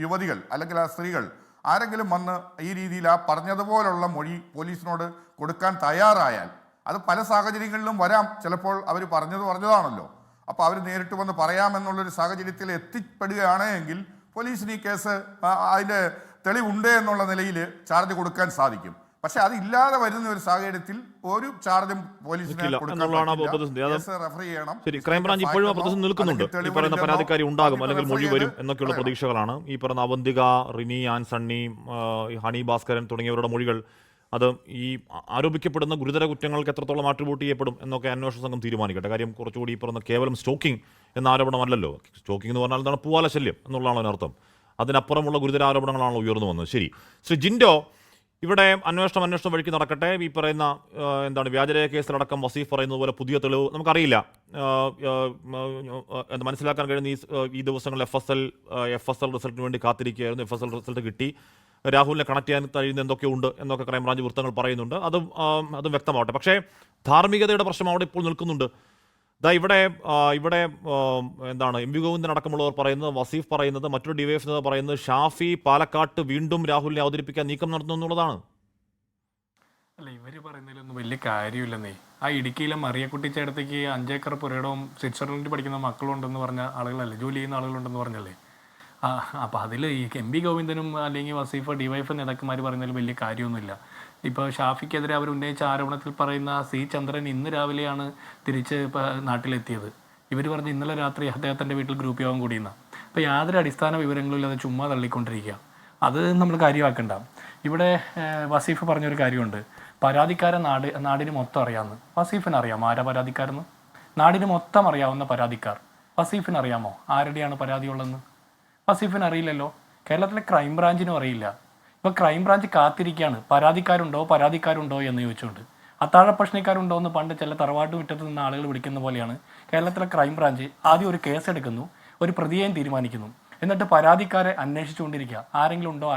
യുവതികൾ അല്ലെങ്കിൽ ആ സ്ത്രീകൾ ആരെങ്കിലും വന്ന് ഈ രീതിയിൽ ആ പറഞ്ഞതുപോലുള്ള മൊഴി പോലീസിനോട് കൊടുക്കാൻ തയ്യാറായാൽ, അത് പല സാഹചര്യങ്ങളിലും വരാം. ചിലപ്പോൾ അവർ പറഞ്ഞതാണല്ലോ, അപ്പോൾ അവർ നേരിട്ട് വന്ന് പറയാമെന്നുള്ളൊരു സാഹചര്യത്തിൽ എത്തിപ്പെടുകയാണ് എങ്കിൽ പോലീസിന് ഈ കേസ് അതിൻ്റെ തെളിവുണ്ട് എന്നുള്ള നിലയിൽ ചാർജ് കൊടുക്കാൻ സാധിക്കും. പക്ഷെ അതില്ലാതെ വരുന്ന ഒരു സാഹചര്യത്തിൽ ഒരു ചാർജും പോലീസിന് റെഫർ ചെയ്യണം. ശരി, ക്രൈംബ്രാഞ്ച് ഇപ്പോഴും പ്രതിസന്ധി നിൽക്കുന്നുണ്ട്. ഈ പറയുന്ന പരാതിക്കാരി ഉണ്ടാകും അല്ലെങ്കിൽ മൊഴി വരും എന്നൊക്കെയുള്ള പ്രതീക്ഷകളാണ്. ഈ പറയുന്ന അവന്തിക, റിനി, സണ്ണി, ഹണി ഭാസ്കരൻ തുടങ്ങിയവരുടെ മൊഴികൾ, അത് ഈ ആരോപിക്കപ്പെടുന്ന ഗുരുതര കുറ്റങ്ങൾക്ക് എത്രത്തോളം ആട്രിബ്യൂട്ട് ചെയ്യപ്പെടും എന്നൊക്കെ അന്വേഷണ സംഘം തീരുമാനിക്കട്ടെ. കാര്യം കുറച്ചുകൂടി ഈ പറഞ്ഞ കേവലം സ്റ്റോക്കിംഗ് എന്ന ആരോപണമല്ലല്ലോ. സ്റ്റോക്കിംഗ് എന്ന് പറഞ്ഞാൽ എന്താണ്? പൂവാല ശല്യം എന്നുള്ളതാണ് അതിനർത്ഥം. അതിനപ്പുറമുള്ള ഗുരുതര ആരോപണങ്ങളാണല്ലോ ഉയർന്നു വന്നത്. ശരി, ശ്രീ ജിൻഡോ, ഇവിടെ അന്വേഷണം വഴിക്ക് നടക്കട്ടെ. ഈ പറയുന്ന വ്യാജരേഖ കേസിലടക്കം വസീഫ് പറയുന്നത് പോലെ പുതിയ തെളിവ് നമുക്കറിയില്ല. മനസ്സിലാക്കാൻ കഴിയുന്ന ഈ ദിവസങ്ങളിൽ FSL റിസൾട്ടിന് വേണ്ടി കാത്തിരിക്കുകയായിരുന്നു. FSL റിസൾട്ട് കിട്ടി. രാഹുലിനെ കണക്ട് ചെയ്യാൻ കഴിയുന്ന എന്തൊക്കെ ഉണ്ട് എന്നൊക്കെ ക്രൈംബ്രാഞ്ച് വൃത്തങ്ങൾ പറയുന്നുണ്ട്. അതും വ്യക്തമാവട്ടെ. പക്ഷേ ധാർമ്മികതയുടെ പ്രശ്നം അവിടെ ഇപ്പോൾ നിൽക്കുന്നുണ്ട്. ഇവിടെ എം വി ഗോവിന്ദൻ അടക്കമുള്ളവർ പറയുന്നത്, വസീഫ് പറയുന്നത്, മറ്റൊരു ഡിവൈഎഫ് നേതാവ് പറയുന്നത് ഷാഫി പാലക്കാട്ട് വീണ്ടും രാഹുലിനെ അവതരിപ്പിക്കാൻ നീക്കം നടത്തുന്നു എന്നുള്ളതാണ്. അല്ല, ഇവര് പറയുന്നതിലൊന്നും വലിയ കാര്യമില്ലെന്നേ. ആ ഇടുക്കിയിലെ മറിയക്കുട്ടി ചേട്ടത്തേക്ക് 5 ഏക്കർ പുരയിടവും സ്വിറ്റ്സർലൻഡിൽ പഠിക്കുന്ന മക്കളുണ്ടെന്ന് പറഞ്ഞ ആളുകളല്ലേ, ജോലി ചെയ്യുന്ന ആളുകളുണ്ടെന്ന് പറഞ്ഞല്ലേ. അപ്പോൾ അതിൽ ഈ എം വി ഗോവിന്ദനും അല്ലെങ്കിൽ വസീഫ് ഡിവൈഎഫ് നേതാക്കന്മാർ പറയുന്നതിൽ വലിയ കാര്യമൊന്നുമില്ല. ഇപ്പോൾ ഷാഫിക്കെതിരെ അവർ ഉന്നയിച്ച ആരോപണത്തിൽ പറയുന്ന C ചന്ദ്രൻ ഇന്ന് രാവിലെയാണ് തിരിച്ച് നാട്ടിലെത്തിയത്. ഇവർ പറഞ്ഞ് ഇന്നലെ രാത്രി അദ്ദേഹത്തിൻ്റെ വീട്ടിൽ ഗ്രൂപ്പ് യോഗം കൂടിയെന്ന. അപ്പോൾ യാതൊരു അടിസ്ഥാന വിവരങ്ങളും ഇല്ലാതെ ചുമ്മാ തള്ളിക്കൊണ്ടിരിക്കുക. അത് നമ്മൾ കാര്യമാക്കണ്ട. ഇവിടെ വസീഫ് പറഞ്ഞൊരു കാര്യമുണ്ട്, പരാതിക്കാരെ നാടിന് മൊത്തം അറിയാമെന്ന്. വസീഫിന് അറിയാമോ ആരാ പരാതിക്കാരെന്ന്? നാടിന് മൊത്തം അറിയാവുന്ന പരാതിക്കാർ വസീഫിന് അറിയാമോ ആരുടെയാണ് പരാതിയുള്ളതെന്ന്? വസീഫിന് അറിയില്ലല്ലോ. കേരളത്തിലെ ക്രൈംബ്രാഞ്ചിനും അറിയില്ല. ഇപ്പോൾ ക്രൈംബ്രാഞ്ച് കാത്തിരിക്കുകയാണ് പരാതിക്കാരുണ്ടോ എന്ന് ചോദിച്ചുകൊണ്ട്. അത്താഴ പ്രശ്നക്കാരുണ്ടോ എന്ന് പണ്ട് ചില തറവാട്ട് മുറ്റത്ത് നിന്ന് ആളുകൾ വിളിക്കുന്ന പോലെയാണ് കേരളത്തിലെ ക്രൈംബ്രാഞ്ച് ആദ്യം ഒരു കേസ് എടുക്കുന്നു, ഒരു പ്രതിയെയും തീരുമാനിക്കുന്നു, എന്നിട്ട് പരാതിക്കാരെ അന്വേഷിച്ചുകൊണ്ടിരിക്കുക. ആരെങ്കിലും ഉണ്ടോ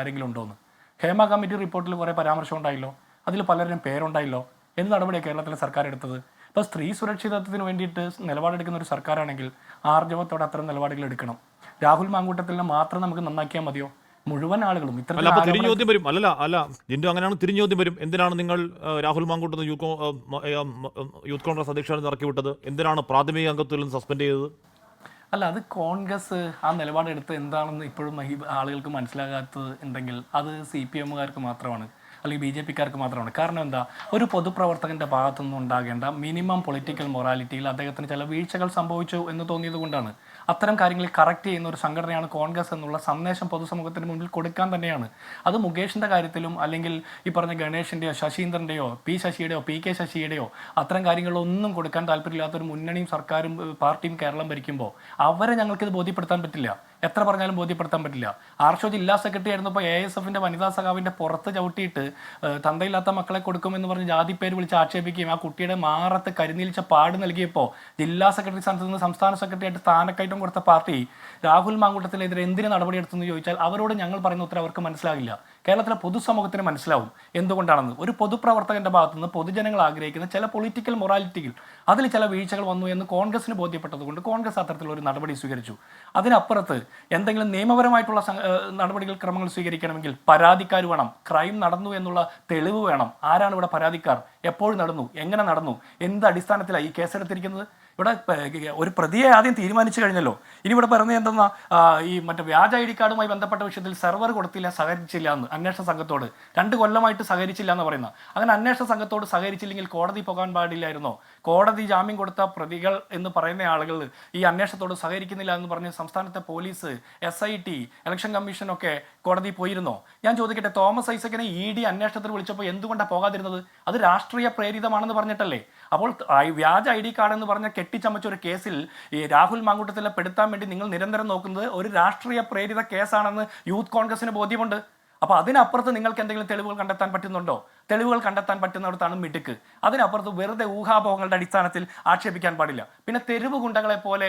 എന്ന്. ഹേമ കമ്മിറ്റി റിപ്പോർട്ടിൽ കുറേ പരാമർശം ഉണ്ടായല്ലോ, അതിൽ പലരും പേരുണ്ടായല്ലോ. എന്ത് നടപടിയാണ് കേരളത്തിലെ സർക്കാർ എടുത്തത്? ഇപ്പോൾ സ്ത്രീ സുരക്ഷിതത്വത്തിന് വേണ്ടിയിട്ട് നിലപാടെടുക്കുന്ന ഒരു സർക്കാരാണെങ്കിൽ ആർജവത്തോടെ അത്തരം നിലപാടുകൾ എടുക്കണം. രാഹുൽ മാങ്കൂട്ടത്തിനെ മാത്രം നമുക്ക് നന്നാക്കിയാൽ മതിയോ? മുഴുവൻ ആളുകളും തിരിഞ്ഞു ചോദ്യം വരും. അല്ല ജിൻഡോ, അങ്ങനെയാണ് തിരിഞ്ഞു ചോദ്യം വരും. എന്തിനാണ് നിങ്ങൾ രാഹുൽ മാങ്കൂട്ടത്ത് യൂത്ത് കോൺഗ്രസ് അധ്യക്ഷനെ ഇറക്കി വിട്ടത്? എന്തിനാണ് പ്രാഥമിക അംഗത്വത്തിൽ നിന്ന് സസ്പെൻഡ് ചെയ്തത്? അല്ല, അത് കോൺഗ്രസ് ആ നിലപാടെടുത്ത് എന്താണെന്ന് ഇപ്പോഴും ആളുകൾക്ക് മനസ്സിലാകാത്തത് ഉണ്ടെങ്കിൽ അത് CPMകാർക്ക് മാത്രമാണ്, അല്ലെങ്കിൽ BJPക്കാർക്ക് മാത്രമാണ്. കാരണം എന്താ, ഒരു പൊതുപ്രവർത്തകൻ്റെ ഭാഗത്തുനിന്ന് ഉണ്ടാകേണ്ട മിനിമം പൊളിറ്റിക്കൽ മൊറാലിറ്റിയിൽ അദ്ദേഹത്തിന് ചില വീഴ്ചകൾ സംഭവിച്ചു എന്ന് തോന്നിയത് കൊണ്ടാണ്. അത്തരം കാര്യങ്ങൾ കറക്റ്റ് ചെയ്യുന്ന ഒരു സംഘടനയാണ് കോൺഗ്രസ് എന്നുള്ള സന്ദേശം പൊതുസമൂഹത്തിന് മുന്നിൽ കൊടുക്കാൻ തന്നെയാണ്. അത് മുകേഷിൻ്റെ കാര്യത്തിലും അല്ലെങ്കിൽ ഈ പറഞ്ഞ ഗണേഷിൻ്റെയോ ശശീന്ദ്രൻ്റെയോ P ശശിയുടെയോ PK ശശിയുടെയോ അത്തരം കാര്യങ്ങളൊന്നും കൊടുക്കാൻ താല്പര്യമില്ലാത്തൊരു മുന്നണിയും സർക്കാരും പാർട്ടിയും കേരളം ഭരിക്കുമ്പോൾ അവരെ ഞങ്ങൾക്കിത് ബോധ്യപ്പെടുത്താൻ പറ്റില്ല. എത്ര പറഞ്ഞാലും ബോധ്യപ്പെടുത്താൻ പറ്റില്ല. ആർഷോ ജില്ലാ സെക്രട്ടറി ആയിരുന്നപ്പോൾ ASFൻ്റെ വനിതാ സഖാവിൻ്റെ പുറത്ത് ചവിട്ടിയിട്ട് തന്തയില്ലാത്ത മക്കളെ കൊടുക്കുമെന്ന് പറഞ്ഞ് ജാതി പേര് വിളിച്ച് ആക്ഷേപിക്കുകയും ആ കുട്ടിയുടെ മാറത്ത് കരിനീലിച്ച പാട് നൽകിയപ്പോൾ ജില്ലാ സെക്രട്ടറി സ്ഥാനത്ത് നിന്ന് സംസ്ഥാന സെക്രട്ടറി ആയിട്ട് സ്ഥാനക്കയറ്റം കൊടുത്ത പാർട്ടി രാഹുൽ മാങ്കൂട്ടത്തിനെതിരെ എന്തിന് നടപടിയെടുത്തെന്ന് ചോദിച്ചാൽ അവരോട് ഞങ്ങൾ പറയുന്ന ഉത്തരം അവർക്ക് മനസ്സിലാകില്ല. കേരളത്തിലെ പൊതുസമൂഹത്തിന് മനസ്സിലാവും എന്തുകൊണ്ടാണെന്ന്. ഒരു പൊതുപ്രവർത്തകന്റെ ഭാഗത്തുനിന്ന് പൊതുജനങ്ങൾ ആഗ്രഹിക്കുന്ന ചില പൊളിറ്റിക്കൽ മൊറാലിറ്റികൾ, അതിൽ ചില വീഴ്ചകൾ വന്നു എന്ന് കോൺഗ്രസിന് ബോധ്യപ്പെട്ടതുകൊണ്ട് കോൺഗ്രസ് അത്തരത്തിലുള്ള ഒരു നടപടി സ്വീകരിച്ചു. അതിനപ്പുറത്ത് എന്തെങ്കിലും നിയമപരമായിട്ടുള്ള നടപടികൾ ക്രമങ്ങൾ സ്വീകരിക്കണമെങ്കിൽ പരാതിക്കാർ വേണം, ക്രൈം നടന്നു എന്നുള്ള തെളിവ് വേണം. ആരാണ് ഇവിടെ പരാതിക്കാർ, എപ്പോൾ നടന്നു, എങ്ങനെ നടന്നു, എന്ത് അടിസ്ഥാനത്തിലാണ് ഈ കേസെടുത്തിരിക്കുന്നത്? ഇവിടെ ഒരു പ്രതിയെ ആദ്യം തീരുമാനിച്ചു കഴിഞ്ഞല്ലോ. ഇനി ഇവിടെ പറഞ്ഞത് എന്തെന്നാ, ഈ മറ്റേ വ്യാജ ID കാർഡുമായി ബന്ധപ്പെട്ട വിഷയത്തിൽ സെർവർ കൊടുത്തില്ല, സഹകരിച്ചില്ല എന്ന് അന്വേഷണ സംഘത്തോട് 2 കൊല്ലമായിട്ട് സഹകരിച്ചില്ല എന്ന് പറയുന്ന. അങ്ങനെ അന്വേഷണ സംഘത്തോട് സഹകരിച്ചില്ലെങ്കിൽ കോടതി പോകാൻ പാടില്ലായിരുന്നോ? കോടതി ജാമ്യം കൊടുത്ത പ്രതികൾ എന്ന് പറയുന്ന ആളുകൾ ഈ അന്വേഷണത്തോട് സഹകരിക്കുന്നില്ല എന്ന് പറഞ്ഞ് സംസ്ഥാനത്തെ പോലീസ്, SIT, ഇലക്ഷൻ കമ്മീഷനൊക്കെ കോടതി പോയിരുന്നോ? ഞാൻ ചോദിക്കട്ടെ, തോമസ് ഐസക്കിനെ ED അന്വേഷണത്തിൽ വിളിച്ചപ്പോൾ എന്തുകൊണ്ടാണ് പോകാതിരുന്നത്? അത് രാഷ്ട്രീയ പ്രേരിതമാണെന്ന് പറഞ്ഞിട്ടല്ലേ? അപ്പോൾ വ്യാജ ID കാർഡ് എന്ന് പറഞ്ഞ കെട്ടിച്ചമച്ച ഒരു കേസിൽ ഈ രാഹുൽ മാങ്കൂട്ടത്തിലെ പെടുത്താൻ വേണ്ടി നിങ്ങൾ നിരന്തരം നോക്കുന്നത് ഒരു രാഷ്ട്രീയ പ്രേരിത കേസാണെന്ന് യൂത്ത് കോൺഗ്രസിന് ബോധ്യമുണ്ട്. അപ്പോൾ അതിനപ്പുറത്ത് നിങ്ങൾക്ക് എന്തെങ്കിലും തെളിവുകൾ കണ്ടെത്താൻ പറ്റുന്നുണ്ടോ? തെളിവുകൾ കണ്ടെത്താൻ പറ്റുന്നിടത്താണ് മിടുക്ക്. അതിനപ്പുറത്ത് വെറുതെ ഊഹാപോഹങ്ങളുടെ അടിസ്ഥാനത്തിൽ ആക്ഷേപിക്കാൻ പാടില്ല. പിന്നെ തെരുവ് ഗുണ്ടകളെ പോലെ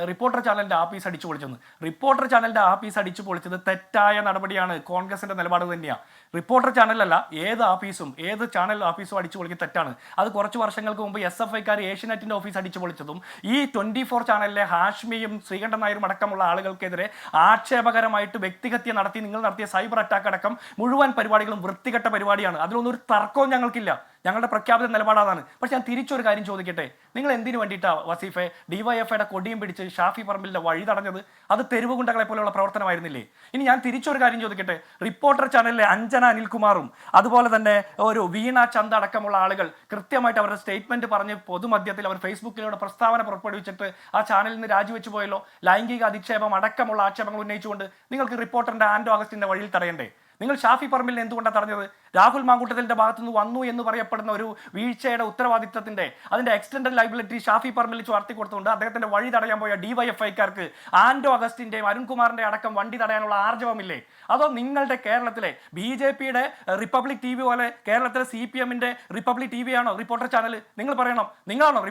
റിപ്പോർട്ടർ ചാനലിൻ്റെ ആഫീസ് അടിച്ചു പൊളിച്ചെന്ന്. റിപ്പോർട്ടർ ചാനലിൻ്റെ ആഫീസ് അടിച്ചു പൊളിച്ചത് തെറ്റായ നടപടിയാണ്. കോൺഗ്രസിൻ്റെ നിലപാട് തന്നെയാണ്. റിപ്പോർട്ടർ ചാനലല്ല, ഏത് ആഫീസും ഏത് ചാനൽ ആഫീസും അടിച്ചു പൊളിക്കുക തെറ്റാണ്. അത് കുറച്ച് വർഷങ്ങൾക്ക് മുമ്പ് SFIക്കാർ ഏഷ്യനെറ്റിൻ്റെ ഓഫീസ് അടിച്ചു പൊളിച്ചതും ഈ 24 ചാനലിലെ ഹാഷ്മിയും ശ്രീകണ്ഠൻ നായരും അടക്കമുള്ള ആളുകൾക്കെതിരെ ആക്ഷേപകരമായിട്ട് വ്യക്തിഹത്യ നടത്തി നിങ്ങൾ നടത്തിയ സൈബർ അറ്റാക്ക് അടക്കം മുഴുവൻ പരിപാടികളും വൃത്തികെട്ട പരിപാടിയാണ്. അതിലൊന്നും ഒരു തർക്കവും ഞങ്ങൾക്കില്ല. ഞങ്ങളുടെ പ്രഖ്യാപിത നിലപാടാണ്. പക്ഷെ ഞാൻ തിരിച്ചൊരു കാര്യം ചോദിക്കട്ടെ, നിങ്ങൾ എന്തിനു വേണ്ടിയിട്ടാണ് വസീഫെ DYFIയുടെ കൊടിയും പിടിച്ച് ഷാഫി പറമ്പിലിന്റെ വഴി തടഞ്ഞത്? അത് തെരുവ് ഗുണ്ടകളെ പോലെയുള്ള പ്രവർത്തനമായിരുന്നില്ലേ? ഇനി ഞാൻ തിരിച്ചൊരു കാര്യം ചോദിക്കട്ടെ, റിപ്പോർട്ടർ ചാനലിലെ അഞ്ജന അനിൽകുമാറും അതുപോലെ തന്നെ ഒരു വീണ ചന്ദ അടക്കമുള്ള ആളുകൾ കൃത്യമായിട്ട് അവരുടെ സ്റ്റേറ്റ്മെന്റ് പറഞ്ഞ് പൊതുമധ്യത്തിൽ അവർ ഫേസ്ബുക്കിലൂടെ പ്രസ്താവന പുറപ്പെടുവിച്ചിട്ട് ആ ചാനലിൽ നിന്ന് രാജിവെച്ചു പോയല്ലോ. ലൈംഗിക അധിക്ഷേപം അടക്കമുള്ള ആക്ഷേപങ്ങൾ ഉന്നയിച്ചുകൊണ്ട് നിങ്ങൾക്ക് റിപ്പോർട്ടറിന്റെ ആൻഡോ അഗസ്റ്റിന്റെ വഴിയിൽ തടയണ്ടേ? നിങ്ങൾ ഷാഫി പറമ്പിലിനെ എന്തുകൊണ്ടാണ് തടഞ്ഞത്? രാഹുൽ മാങ്കൂട്ടത്തിലിന്റെ ഭാഗത്തുനിന്ന് വന്നു എന്ന് പറയപ്പെടുന്ന ഒരു വീഴ്ചയുടെ ഉത്തരവാദിത്തത്തിന്റെ അതിന്റെ എക്സ്റ്റൻഡഡ് ലൈബിലിറ്റി ഷാഫി പറമ്പിൽ ചുവർത്തി കൊടുത്തുകൊണ്ട് അദ്ദേഹത്തിന്റെ വഴി തടയാൻ പോയ DYFIക്കാർക്ക് ആൻഡോ അഗസ്റ്റിന്റെയും അരുൺകുമാറിന്റെ അടക്കം വണ്ടി തടയാനുള്ള ആർജവമില്ലേ? അതോ നിങ്ങളുടെ കേരളത്തിലെ BJPയുടെ റിപ്പബ്ലിക് TV പോലെ കേരളത്തിലെ CPMന്റെ റിപ്പബ്ലിക് TV ആണോ റിപ്പോർട്ടർ ചാനൽ? നിങ്ങൾ പറയണം, നിങ്ങളാണോ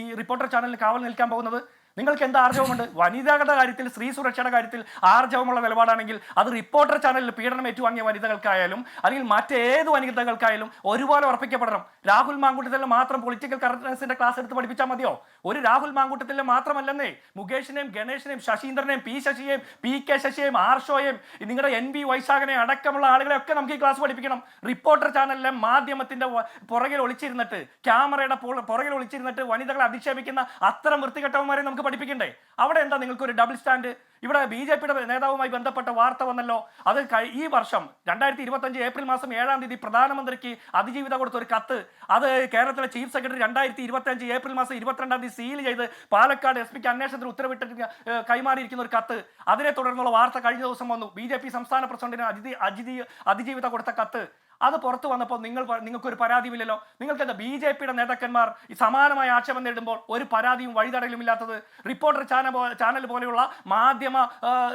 ഈ റിപ്പോർട്ടർ ചാനലിന് കാവൽ നിൽക്കാൻ പോകുന്നത്? നിങ്ങൾക്ക് എന്ത് ആർജവമുണ്ട്? വനിതകളുടെ കാര്യത്തിൽ, സ്ത്രീ സുരക്ഷയുടെ കാര്യത്തിൽ ആർജവമുള്ള നിലപാടാണെങ്കിൽ അത് റിപ്പോർട്ടർ ചാനലിൽ പീഡനം ഏറ്റുവാങ്ങിയ വനിതകൾക്കായാലും അല്ലെങ്കിൽ മറ്റേത് വനിതകൾക്കായാലും ഒരുപോലെ ഉറപ്പിക്കപ്പെടണം. രാഹുൽ മാങ്കൂട്ടത്തിലെ മാത്രം പൊളിറ്റിക്കൽ കറക്റ്റ്നസിന്റെ ക്ലാസ് എടുത്ത് പഠിപ്പിച്ചാൽ മതിയോ? ഒരു രാഹുൽ മാങ്കൂട്ടത്തിലെ മാത്രമല്ലെന്നേ, മുകേഷിനെയും ഗണേഷിനെയും ശശീന്ദ്രനെയും P ശശിയെയും PK ശശിയെയും ആർഷോയെയും നിങ്ങളുടെ NB വൈശാഖനെയും അടക്കമുള്ള ആളുകളെ ഒക്കെ നമുക്ക് ഈ ക്ലാസ് പഠിപ്പിക്കണം. റിപ്പോർട്ടർ ചാനലിലെ മാധ്യമത്തിന്റെ പുറകിൽ ഒളിച്ചിരുന്നിട്ട്, ക്യാമറയുടെ പുറകിൽ ഒളിച്ചിരുന്നിട്ട് വനിതകളെ അധിക്ഷേപിക്കുന്ന അത്തരം വൃത്തികെട്ടവന്മാരെ നമുക്ക് പഠിപ്പിക്കണ്ടേ? അവിടെ എന്താ നിങ്ങൾക്കൊരു ഡബിൾ സ്റ്റാൻഡ്? ഇവിടെ BJPയുടെ നേതാവുമായി ബന്ധപ്പെട്ട വാർത്ത വന്നല്ലോ. അത് ഈ വർഷം 2025 ഏപ്രിൽ മാസം 7-ാം തീയതി പ്രധാനമന്ത്രിക്ക് അതിജീവിത കൊടുത്ത ഒരു കത്ത്, അത് കേരളത്തിലെ ചീഫ് സെക്രട്ടറി 2025 ഏപ്രിൽ മാസം 22-ാം തീയതി സീൽ ചെയ്ത് പാലക്കാട് SP അന്വേഷണത്തിന് ഉത്തരവിട്ട് കൈമാറിയിരിക്കുന്ന ഒരു കത്ത്. അതിനെ തുടർന്നുള്ള വാർത്ത കഴിഞ്ഞ ദിവസം വന്നു. BJP സംസ്ഥാന പ്രസിഡന്റിന് അതിജീവിത കൊടുത്ത കത്ത്. അത് പുറത്തു വന്നപ്പോൾ നിങ്ങൾക്കൊരു പരാതിയുമില്ലല്ലോ. നിങ്ങൾക്ക് എന്താ BJPയുടെ നേതാക്കന്മാർ ഈ സമാനമായ ആക്ഷേപം നേടുമ്പോൾ ഒരു പരാതിയും വഴിതടയലും ഇല്ലാത്തത്? റിപ്പോർട്ടർ ചാനൽ പോലെയുള്ള മാധ്യമ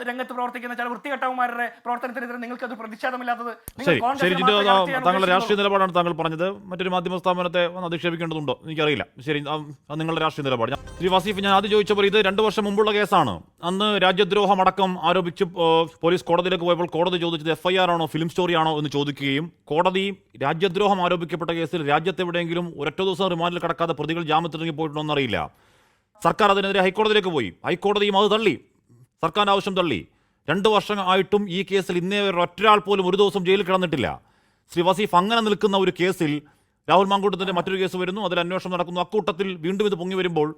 രംഗത്ത് പ്രവർത്തിക്കുന്ന ചില വൃത്തികെട്ടവന്മാരുടെ പ്രവർത്തനത്തിനെതിരെ നിങ്ങൾക്ക് അത് പ്രതിഷേധമില്ലാത്തത്? താങ്കളുടെ രാഷ്ട്രീയ നിലപാടാണ് താങ്കൾ പറഞ്ഞത്. മറ്റൊരു മാധ്യമ സ്ഥാപനത്തെ അധിക്ഷേപിക്കേണ്ടതുണ്ടോ എനിക്കറിയില്ല. ശരി, നിങ്ങളുടെ രാഷ്ട്രീയ നിലപാട്. ശ്രീ വസീഫ്, ഞാൻ ആദ്യം ചോദിച്ചപ്പോൾ ഇത് 2 വർഷം മുമ്പുള്ള കേസാണ്. അന്ന് രാജ്യദ്രോഹം അടക്കം ആരോപിച്ച് പോലീസ് കോടതിയിലേക്ക് പോയപ്പോൾ കോടതി ചോദിച്ചത് FIR ആണോ ഫിലിം സ്റ്റോറി ആണോ എന്ന് ചോദിക്കുകയും കോടതി രാജ്യദ്രോഹം ആരോപിക്കപ്പെട്ട കേസിൽ രാജ്യത്തെവിടെയെങ്കിലും ഒരൊറ്റ ദിവസം റിമാൻഡിൽ കിടക്കാതെ പ്രതികൾ ജാമ്യത്തിലിറങ്ങി പോയിട്ടുണ്ടോ എന്നറിയില്ല. സർക്കാർ അതിനെതിരെ ഹൈക്കോടതിയിലേക്ക് പോയി. ഹൈക്കോടതിയും അത് തള്ളി. സർക്കാരിൻ്റെ ആവശ്യം തള്ളി. 2 വർഷം ആയിട്ടും ഈ കേസിൽ ഇന്നേ ഒറ്റൊരാൾ പോലും ഒരു ദിവസം ജയിലിൽ കിടന്നിട്ടില്ല. ശ്രീ വസീഫ്, അങ്ങനെ നിൽക്കുന്ന ഒരു കേസിൽ രാഹുൽ മാങ്കൂട്ടത്തിൻ്റെ മറ്റൊരു കേസ് വരുന്നു, അതിൽ അന്വേഷണം നടക്കുന്നു. അക്കൂട്ടത്തിൽ വീണ്ടും ഇത് പൊങ്ങി വരുമ്പോൾ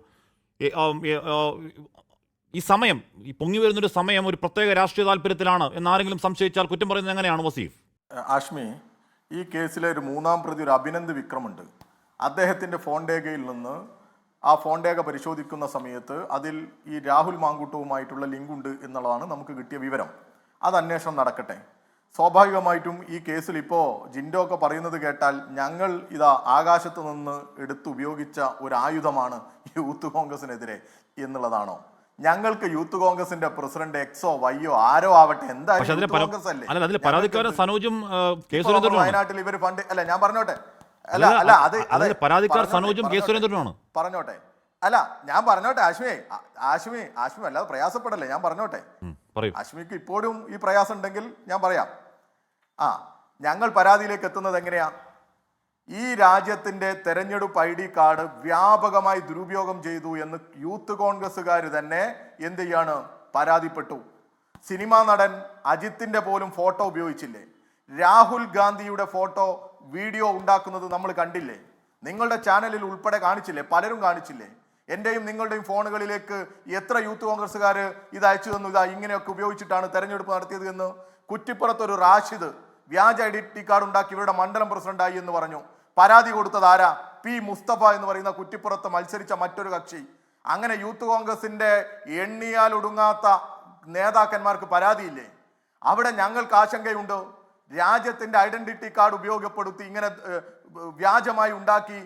ഈ പൊങ്ങി വരുന്നൊരു സമയം ഒരു പ്രത്യേക രാഷ്ട്രീയ താല്പര്യത്തിലാണ് എന്നാരെങ്കിലും സംശയിച്ചാൽ കുറ്റം പറയുന്നത് എങ്ങനെയാണ് വസീഫ്? ആഷ്മി, ഈ കേസിലെ ഒരു 3-ാം പ്രതി ഒരു അഭിനന്ദ് വിക്രമുണ്ട്. അദ്ദേഹത്തിൻ്റെ ഫോൺ രേഖയിൽ നിന്ന് ആ ഫോൺ രേഖ പരിശോധിക്കുന്ന സമയത്ത് അതിൽ ഈ രാഹുൽ മാങ്കൂട്ടവുമായിട്ടുള്ള ലിങ്ക് ഉണ്ട് എന്നുള്ളതാണ് നമുക്ക് കിട്ടിയ വിവരം. അത് അന്വേഷണം നടക്കട്ടെ. സ്വാഭാവികമായിട്ടും ഈ കേസിൽ ഇപ്പോൾ ജിൻഡോ ഒക്കെ പറയുന്നത് കേട്ടാൽ ഞങ്ങൾ ഇതാ ആകാശത്ത് നിന്ന് എടുത്തുപയോഗിച്ച ഒരു ആയുധമാണ് യൂത്ത് കോൺഗ്രസിനെതിരെ എന്നുള്ളതാണോ? ഞങ്ങൾക്ക് യൂത്ത് കോൺഗ്രസിന്റെ പ്രസിഡന്റ് X ഓ Y ഓ ആരോ ആവട്ടെ, എന്തായാലും കോൺഗ്രസ് അല്ലേ. വയനാട്ടിൽ ഇവർ ഫണ്ട് അല്ല, ഞാൻ പറഞ്ഞോട്ടെ. പറഞ്ഞോട്ടെ അല്ല, ഞാൻ പറഞ്ഞോട്ടെ. ആശ്മി അല്ലാതെ പ്രയാസപ്പെടല്ലേ, ഞാൻ പറഞ്ഞോട്ടെ. ആശ്മിക്ക് ഇപ്പോഴും ഈ പ്രയാസം ഉണ്ടെങ്കിൽ ഞാൻ പറയാം. ഞങ്ങൾ പരാതിയിലേക്ക് എത്തുന്നത് എങ്ങനെയാ? ഈ രാജ്യത്തിന്റെ തെരഞ്ഞെടുപ്പ് ID കാർഡ് വ്യാപകമായി ദുരുപയോഗം ചെയ്തു എന്ന് യൂത്ത് കോൺഗ്രസ്സുകാർ തന്നെ എന്ത് ചെയ്യാണ്? പരാതിപ്പെട്ടു. സിനിമാ നടൻ അജിത്തിന്റെ പോലും ഫോട്ടോ ഉപയോഗിച്ചില്ലേ? രാഹുൽ ഗാന്ധിയുടെ ഫോട്ടോ വീഡിയോ ഉണ്ടാക്കുന്നത് നമ്മൾ കണ്ടില്ലേ? നിങ്ങളുടെ ചാനലിൽ ഉൾപ്പെടെ കാണിച്ചില്ലേ, പലരും കാണിച്ചില്ലേ? എൻ്റെയും നിങ്ങളുടെയും ഫോണുകളിലേക്ക് എത്ര യൂത്ത് കോൺഗ്രസ്സുകാർ ഇത് അയച്ചു തന്നു, ഇതാ ഇങ്ങനെയൊക്കെ ഉപയോഗിച്ചിട്ടാണ് തെരഞ്ഞെടുപ്പ് നടത്തിയത് എന്ന്. കുറ്റിപ്പുറത്തൊരു റാഷിദ് വ്യാജ ഐഡന്റിറ്റി കാർഡ് ഉണ്ടാക്കി ഇവരുടെ മണ്ഡലം പ്രസിഡന്റായി എന്ന് പറഞ്ഞു. പരാതി കൊടുത്തത് ആരാ? പി മുസ്തഫ എന്ന് പറയുന്ന കുറ്റിപ്പുറത്ത് മത്സരിച്ച മറ്റൊരു കക്ഷി. അങ്ങനെ യൂത്ത് കോൺഗ്രസിന്റെ എണ്ണിയാൽ ഒടുങ്ങാത്ത നേതാക്കന്മാർക്ക് പരാതിയില്ലേ? അവിടെ ഞങ്ങൾക്ക് ആശങ്കയുണ്ട്. രാജ്യത്തിന്റെ ഐഡന്റിറ്റി കാർഡ് ഉപയോഗപ്പെടുത്തി ഇങ്ങനെ വ്യാജമായി ഉണ്ടാക്കി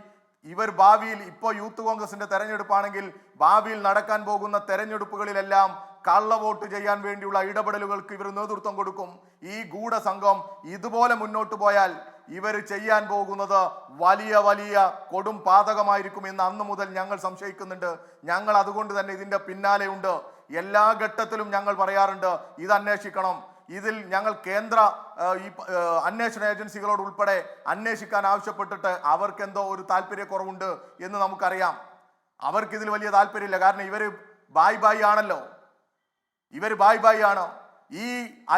ഇവർ ഭാവിയിൽ, ഇപ്പോൾ യൂത്ത് കോൺഗ്രസിന്റെ തെരഞ്ഞെടുപ്പാണെങ്കിൽ ഭാവിയിൽ നടക്കാൻ പോകുന്ന തെരഞ്ഞെടുപ്പുകളിലെല്ലാം കള്ളവോട്ട് ചെയ്യാൻ വേണ്ടിയുള്ള ഇടപെടലുകൾക്ക് ഇവർ നേതൃത്വം കൊടുക്കും. ഈ ഗൂഢസംഘം ഇതുപോലെ മുന്നോട്ട് പോയാൽ ഇവർ ചെയ്യാൻ പോകുന്നത് വലിയ വലിയ കൊടും പാതകമായിരിക്കും എന്ന് അന്ന് മുതൽ ഞങ്ങൾ സംശയിക്കുന്നുണ്ട്. ഞങ്ങൾ അതുകൊണ്ട് തന്നെ ഇതിന്റെ പിന്നാലെ ഉണ്ട്. എല്ലാ ഘട്ടത്തിലും ഞങ്ങൾ പറയാറുണ്ട്, ഇത് അന്വേഷിക്കണം. ഇതിൽ ഞങ്ങൾ കേന്ദ്ര ഈ അന്വേഷണ ഏജൻസികളോട് ഉൾപ്പെടെ അന്വേഷിക്കാൻ ആവശ്യപ്പെട്ടിട്ട് അവർക്കെന്തോ ഒരു താല്പര്യക്കുറവുണ്ട് എന്ന് നമുക്കറിയാം. അവർക്കിതിൽ വലിയ താല്പര്യമില്ല. കാരണം ഇവര് ബായ് ആണല്ലോ, ഇവർ ബായ് ആണ്. ഈ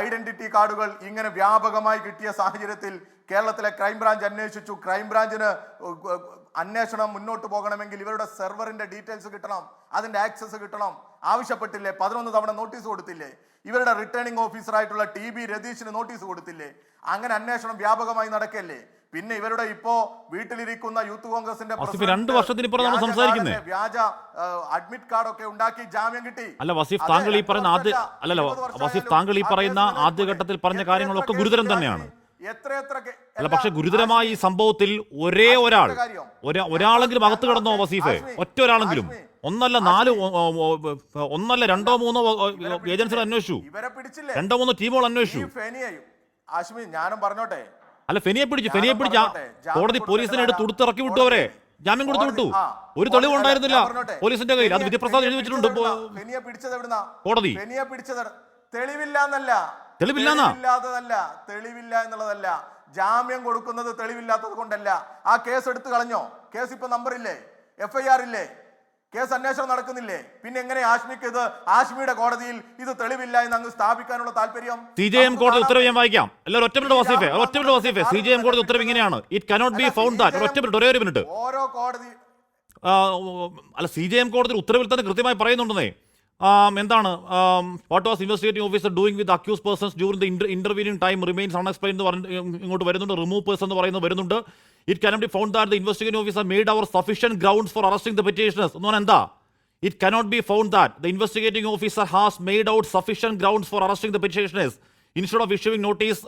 ഐഡന്റിറ്റി കാർഡുകൾ ഇങ്ങനെ വ്യാപകമായി കിട്ടിയ സാഹചര്യത്തിൽ കേരളത്തിലെ ക്രൈംബ്രാഞ്ച് അന്വേഷിച്ചു. ക്രൈംബ്രാഞ്ചിന് അന്വേഷണം മുന്നോട്ട് പോകണമെങ്കിൽ ഇവരുടെ സെർവറിന്റെ ഡീറ്റെയിൽസ് കിട്ടണം, അതിന്റെ ആക്സസ് കിട്ടണം. ആവശ്യപ്പെട്ടില്ലേ? 11 തവണ നോട്ടീസ് കൊടുത്തില്ലേ? ഇവരുടെ റിട്ടേണിംഗ് ഓഫീസറായിട്ടുള്ള TB രതീഷിന് നോട്ടീസ് കൊടുത്തില്ലേ? അങ്ങനെ അന്വേഷണം വ്യാപകമായി നടക്കല്ലേ? പിന്നെ ഇവരുടെ ഇപ്പോ വീട്ടിലിരിക്കുന്ന യൂത്ത് കോൺഗ്രസിന്റെ വ്യാജ അഡ്മിറ്റ് കാർഡ് ഒക്കെ ഉണ്ടാക്കി ജാമ്യം കിട്ടി. അല്ല വസീഫ്, താങ്കൾ ഈ പറയുന്ന ആദ്യഘട്ടത്തിൽ പറഞ്ഞ കാര്യങ്ങളൊക്കെ ഗുരുതരം തന്നെയാണ്. അല്ല, പക്ഷെ ഗുരുതരമായ ഈ സംഭവത്തിൽ ഒരാളെങ്കിലും അകത്ത് കിടന്നോ വസീഫെ? ഒറ്റ ഒരാളെങ്കിലും? ഒന്നല്ല 4, ഒന്നല്ല 2, 3 ഏജൻസികൾ അന്വേഷിച്ചു, 2, 3 ടീമുകൾ അന്വേഷിച്ചു. ഞാനും പറഞ്ഞോട്ടെ. അല്ല, ഫെനിയെ പിടിച്ച കോടതി പോലീസിനെ എടുത്ത് ഉടുത്തിറക്കി വിട്ടു, അവരെ ജാമ്യം കൊടുത്തു വിട്ടു. ഒരു തെളിവ് ഉണ്ടായിരുന്നില്ല പോലീസിന്റെ കയ്യിൽ. അത് വിധിപ്രസാദ് എഴുതി വെച്ചിട്ടുണ്ട് കോടതി. തെളിവില്ല എന്നുള്ളതല്ല, ജാമ്യം കൊടുക്കുന്നത് തെളിവില്ലാത്തത് കൊണ്ടല്ല. ആ കേസ് എടുത്തു കളഞ്ഞോ? കേസ് ഇപ്പൊ നമ്പറില്ലേ? FIR ഇല്ലേ? കേസ് അന്വേഷണം നടക്കുന്നില്ലേ? പിന്നെ എങ്ങനെ ആശ്മിയുടെ കോടതിയിൽ ഇത് തെളിവില്ല എന്ന് അങ്ങ് സ്ഥാപിക്കാനുള്ള താല്പര്യം? CJM കോടതി ഉത്തരവ് ഞാൻ വായിക്കാം. എല്ലാവരും ഒറ്റ മിനിറ്റ് വസീഫെ. CJM കോടതി ഉത്തരവ് ഇങ്ങനെയാണ്: it cannot be found that. ഒരേ ഒരു മിനിറ്റ്. ഓരോ കോടതി CJM കോടതി ഉത്തരവിൽ തന്നെ കൃത്യമായി പറയുന്നുണ്ടെന്നേ. എന്താണ് what was investigating officer doing with accuse persons during the intervening time remains unexplained എന്ന് പറഞ്ഞ് ഇങ്ങോട്ട് വരുന്നുണ്ട്. റിമൂവ് പേഴ്സൺ എന്ന് പറയുന്നത് വരുന്നുണ്ട്. It cannot be found that the investigating officer made our sufficient grounds for arresting the petitioners. എന്ന് പറഞ്ഞാൽ എന്താ? It cannot be found that the investigating officer has made out sufficient grounds for arresting the petitioners. Instead of issuing notice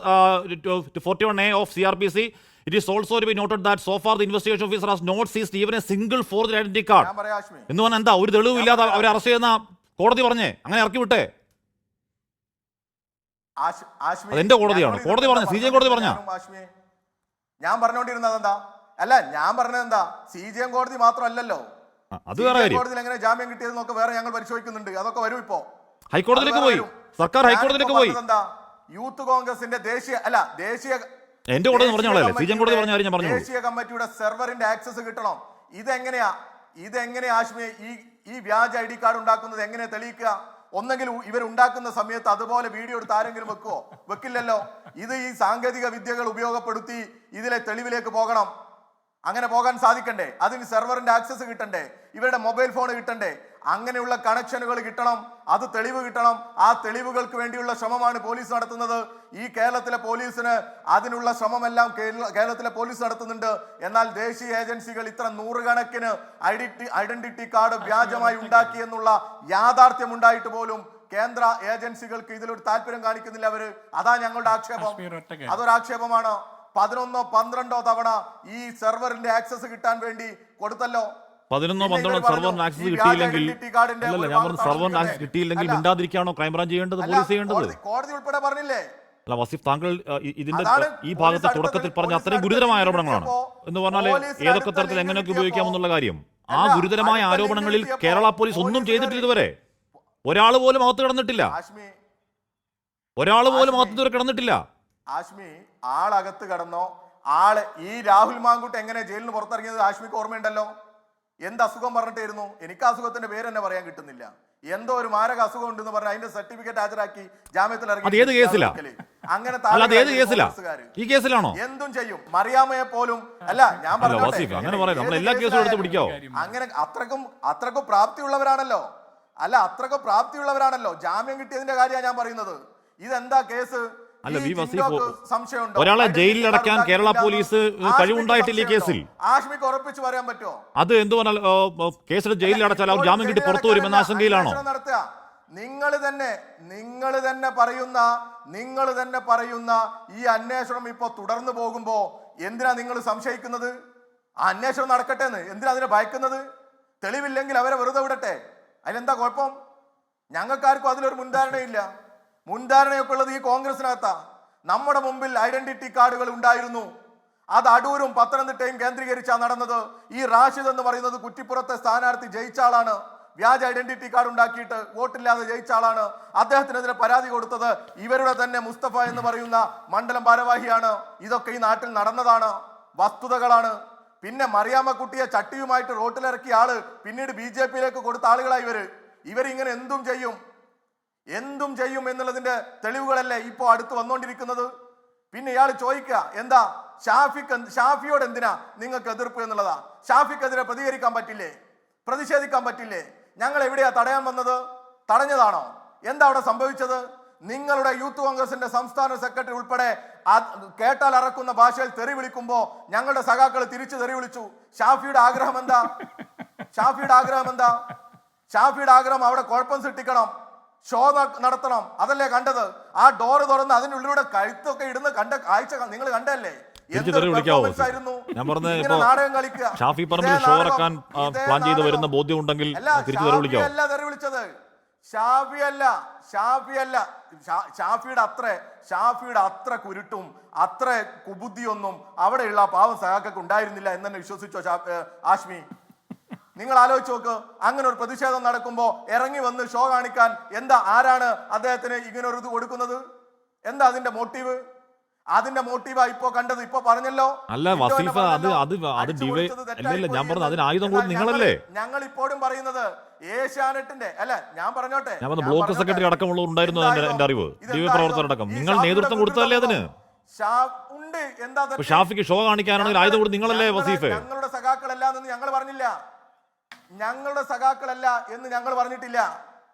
to 41A of CRPC, it is also to be noted that so far the investigation officer has not seized even a single forged identity card. എന്ന് പറഞ്ഞാൽ എന്താ? ഒരു തെളിവില്ലാതെ അവരെ arrest ചെയ്യുന്ന കോടതി പറഞ്ഞേ അങ്ങനെ ഇറക്കി വിട്ടേ. അതെന്റെ കോടതിയാണ്. കോടതി പറഞ്ഞ CJM കോടതി പറഞ്ഞ ഞാൻ പറഞ്ഞോണ്ടിരുന്നത് എന്താ? അല്ല, ഞാൻ പറഞ്ഞത് എന്താ? CJM കോടതി മാത്രമല്ലല്ലോ, അത് വേറെ കാര്യം. കോടതിയിൽ എങ്ങനെ ജാമ്യം കിട്ടിയതെന്നൊക്കെ വേറെ ഞങ്ങൾ പരിശോധിക്കുന്നുണ്ട്. അതൊക്കെ വരും. ഇപ്പോ ഹൈക്കോടതിയിലേക്ക് പോയി, സർക്കാർ ഹൈക്കോടതിയിലേക്ക് പോയി. എന്താ? യൂത്ത് കോൺഗ്രസിന്റെ ദേശീയ എന്റെ കോടതി പറഞ്ഞോളെ CJM കോടതി പറഞ്ഞ കാര്യം ഞാൻ പറഞ്ഞു. ദേശീയ കമ്മിറ്റിയുടെ സെർവറിന്റെ ആക്സസ് കിട്ടണം. ഇതെങ്ങനെയാ ആശ്മി ഈ വ്യാജ ID കാർഡ് ഉണ്ടാക്കുന്നത് എങ്ങനെ തെളിയിക്കുക? ഒന്നെങ്കിൽ ഇവരുണ്ടാക്കുന്ന സമയത്ത് അതുപോലെ വീഡിയോ എടുത്ത് ആരെങ്കിലും വെക്കില്ലല്ലോ. ഇത് ഈ സാങ്കേതിക വിദ്യകൾ ഉപയോഗപ്പെടുത്തി ഇതിലെ തെളിവിലേക്ക് പോകണം. അങ്ങനെ പോകാൻ സാധിക്കണ്ടേ? അതിന് സെർവറിന്റെ ആക്സസ് കിട്ടണ്ടേ? ഇവരുടെ മൊബൈൽ ഫോൺ കിട്ടണ്ടേ? അങ്ങനെയുള്ള കണക്ഷനുകൾ കിട്ടണം, അത് തെളിവ് കിട്ടണം. ആ തെളിവുകൾക്ക് വേണ്ടിയുള്ള ശ്രമമാണ് പോലീസ് നടത്തുന്നത്. ഈ കേരളത്തിലെ പോലീസിന് അതിനുള്ള ശ്രമമെല്ലാം കേരളത്തിലെ പോലീസ് നടത്തുന്നുണ്ട്. എന്നാൽ ദേശീയ ഏജൻസികൾ ഇത്ര 100 കണക്കിന് ഐഡന്റിറ്റി കാർഡ് വ്യാജമായി ഉണ്ടാക്കിയെന്നുള്ള യാഥാർത്ഥ്യം ഉണ്ടായിട്ട് പോലും കേന്ദ്ര ഏജൻസികൾക്ക് ഇതിലൊരു താല്പര്യം കാണിക്കുന്നില്ല അവര്. അതാ ഞങ്ങളുടെ ആക്ഷേപം. അതൊരാക്ഷേപമാണ്. 11-12 തവണ ഈ സെർവറിന്റെ ആക്സസ് കിട്ടാൻ വേണ്ടി കൊടുത്തല്ലോ. 11-12 സെർവറിന് ആക്സസ് കിട്ടിയില്ലെങ്കിൽ, ഞാൻ പറഞ്ഞു സെർവറിന് ആക്സസ് കിട്ടിയില്ലെങ്കിൽ മിണ്ടാതിരിക്കാണോ ക്രൈംബ്രാഞ്ച് ചെയ്യേണ്ടത്, പോലീസ് ചെയ്യേണ്ടത്? കോടതി ഉൾപ്പെടെ പറഞ്ഞില്ലേ? അല്ല വസീഫ്, താങ്കൾ ഇതിന്റെ ഈ ഭാഗത്തെ തുടക്കത്തിൽ പറഞ്ഞ അത്രയും ഗുരുതരമായ ആരോപണങ്ങളാണ് എന്ന് പറഞ്ഞാൽ ഏതൊക്കെ തരത്തിൽ എങ്ങനെയൊക്കെ ഉപയോഗിക്കാമെന്നുള്ള കാര്യം. ആ ഗുരുതരമായ ആരോപണങ്ങളിൽ കേരള പോലീസ് ഒന്നും ചെയ്തിട്ടില്ല ഇതുവരെ. ഒരാൾ പോലും അകത്ത് കിടന്നിട്ടില്ല. ആശ്മി ആളകത്ത് കടന്നോ? ഈ രാഹുൽ മാങ്കൂട്ട് എങ്ങനെ ജയിലിന് പുറത്തിറങ്ങിയത് ആശ്മിക്ക് ഓർമ്മയുണ്ടല്ലോ. എന്ത് അസുഖം പറഞ്ഞിട്ടായിരുന്നു? എനിക്ക് അസുഖത്തിന്റെ പേര് തന്നെ പറയാൻ കിട്ടുന്നില്ല. എന്തോ ഒരു മാരക അസുഖം ഉണ്ടെന്ന് പറഞ്ഞ അതിന്റെ സർട്ടിഫിക്കറ്റ് ഹാജരാക്കി ജാമ്യത്തിൽ ഇറങ്ങി. അങ്ങനെ അല്ല അത് ഏത് കേസിലാ? ഈ കേസിലാണോ? എന്തും ചെയ്യും. മറിയാമ്മയെ പോലും അല്ല ഞാൻ വസീഫ് അങ്ങനെ പറയാം. നമ്മൾ എല്ലാ കേസും എടുത്ത് പിടിക്കാവോ? അങ്ങനെ അത്രക്കും പ്രാപ്തിയുള്ളവരാണല്ലോ. അല്ല അത്രക്കും പ്രാപ്തിയുള്ളവരാണല്ലോ. ജാമ്യം കിട്ടിയതിന്റെ കാര്യമാണ് ഞാൻ പറയുന്നത്. ഇതെന്താ കേസ്? അല്ല വി വസീഫ്, ഒരാളെ ജയിലിൽ അടയ്ക്കാൻ കേരള പോലീസ് കഴിവുണ്ടായിട്ടില്ല ഈ കേസിൽ. ആഷ്മിക്ക് ഉറപ്പിച്ചു പറയാൻ പറ്റുമോ? അത് എന്ത് പറഞ്ഞാൽ കേസിൽ ജയിലിൽ അടച്ചാൽ അവർ ജാമ്യം കിട്ടി പുറത്തു വരുമെന്ന ആശങ്കയിലാണോ? നിങ്ങൾ തന്നെ പറയുന്ന ഈ അന്വേഷണം ഇപ്പൊ തുടർന്നു പോകുമ്പോ എന്തിനാ നിങ്ങൾ സംശയിക്കുന്നത്? ആ അന്വേഷണം നടക്കട്ടെ എന്ന് എന്തിനാ അതിനെ ഭയക്കുന്നത്? തെളിവില്ലെങ്കിൽ അവരെ വെറുതെ വിടട്ടെ, അതിലെന്താ കുഴപ്പം? ഞങ്ങൾക്കാർക്കും അതിലൊരു മുൻധാരണയില്ല. മുൻധാരണയൊക്കെ ഉള്ളത് ഈ കോൺഗ്രസിനകത്താ. നമ്മുടെ മുമ്പിൽ ഐഡന്റിറ്റി കാർഡുകൾ ഉണ്ടായിരുന്നു. അത് അടൂരും പത്തനംതിട്ടയും കേന്ദ്രീകരിച്ചാ നടന്നത്. ഈ റാഷിദ് എന്ന് പറയുന്നത് കുറ്റിപ്പുറത്തെ സ്ഥാനാർത്ഥി ജയിച്ച ആളാണ്. വ്യാജ ഐഡന്റിറ്റി കാർഡ് ഉണ്ടാക്കിയിട്ട് വോട്ടില്ലാതെ ജയിച്ച ആളാണ്. അദ്ദേഹത്തിനെതിരെ പരാതി കൊടുത്തത് ഇവരുടെ തന്നെ മുസ്തഫ എന്ന് പറയുന്ന മണ്ഡലം ഭാരവാഹിയാണ്. ഇതൊക്കെ ഈ നാട്ടിൽ നടന്നതാണ്, വസ്തുതകളാണ്. പിന്നെ മറിയാമ്മക്കുട്ടിയെ ചട്ടിയുമായിട്ട് റോട്ടിലിറക്കിയ ആള് പിന്നീട് BJP-യിലേക്ക് കൊടുത്ത ആളുകളായി ഇവരിങ്ങനെ എന്തും ചെയ്യും എന്നുള്ളതിന്റെ തെളിവുകളല്ലേ ഇപ്പോൾ അടുത്ത് വന്നുകൊണ്ടിരിക്കുന്നത്. പിന്നെ ഇയാൾ ചോദിക്കുക എന്താ ഷാഫിയോട് എന്തിനാ നിങ്ങൾക്ക് എതിർപ്പ് എന്നുള്ളതാ. ഷാഫിക്കെതിരെ പ്രതിഷേധിക്കാൻ പറ്റില്ലേ? ഞങ്ങൾ എവിടെയാ തടയാൻ വന്നത്? തടഞ്ഞതാണോ? എന്താ അവിടെ സംഭവിച്ചത്? നിങ്ങളുടെ യൂത്ത് കോൺഗ്രസിന്റെ സംസ്ഥാന സെക്രട്ടറി ഉൾപ്പെടെ കേട്ടാൽ അറക്കുന്ന ഭാഷയിൽ തെറി വിളിക്കുമ്പോ ഞങ്ങളുടെ സഖാക്കൾ തിരിച്ചു തെറി വിളിച്ചു. ഷാഫിയുടെ ആഗ്രഹം എന്താ? ഷാഫിയുടെ ആഗ്രഹം അവിടെ കുഴപ്പം സൃഷ്ടിക്കണം, ഷോ നടത്തണം. അതല്ലേ കണ്ടത്? ആ ഡോറ് തുറന്ന് അതിനുള്ളിലൂടെ കഴുത്തൊക്കെ ഇടുന്ന കണ്ട കാഴ്ച നിങ്ങൾ കണ്ടല്ലേ? നാടകം കളിക്കുക. ഷാഫി പറമ്പിൽ ഷോ ഇറക്കാൻ പ്ലാൻ ചെയ്ത് വരുന്ന ബോധ്യം ഉണ്ടെങ്കിൽ വിളിച്ചത് ഷാഫിയുടെ അത്ര കുരുട്ടും അത്ര കുബുദ്ധിയൊന്നും അവിടെയുള്ള പാവം സഹാക്കൾക്ക് ഉണ്ടായിരുന്നില്ല എന്ന് തന്നെ വിശ്വസിച്ചോ ആഷ്മി? നിങ്ങൾ ആലോചിച്ച് നോക്ക്. അങ്ങനെ ഒരു പ്രതിഷേധം നടക്കുമ്പോ ഇറങ്ങി വന്ന് ഷോ കാണിക്കാൻ ആരാണ് അദ്ദേഹത്തിന് ഇങ്ങനെ ഒരു ഇത് കൊടുക്കുന്നത്? എന്താ അതിന്റെ മോട്ടീവ്? ഇപ്പൊ കണ്ടത്, ഇപ്പൊ പറഞ്ഞല്ലോ. അല്ല വസീഫ, ഞാൻ പറഞ്ഞത് അതിന് ആയുധം കൂടി നിങ്ങളല്ലേ? ഞങ്ങൾ ഇപ്പോഴും പറയുന്നത് ഏഷ്യാനെറ്റിന്റെ അല്ല, ഞാൻ പറഞ്ഞോട്ടെ, ബ്ലോക്ക് സെക്രട്ടറി അടക്കമുള്ള ഉണ്ടായിരുന്നു എന്റെ അറിവ്, പ്രവർത്തകരടക്കം. നിങ്ങൾ നേതൃത്വം കൊടുത്തല്ലേ അതിന്? ഉണ്ട്. എന്താ ഷാഫിക്ക് ഷോ കാണിക്കാനാണെങ്കിൽ ആയുധം കൂടി നിങ്ങളല്ലേ വസീഫ്? ഞങ്ങളുടെ സഖാക്കളല്ല എന്ന് ഞങ്ങൾ പറഞ്ഞില്ല.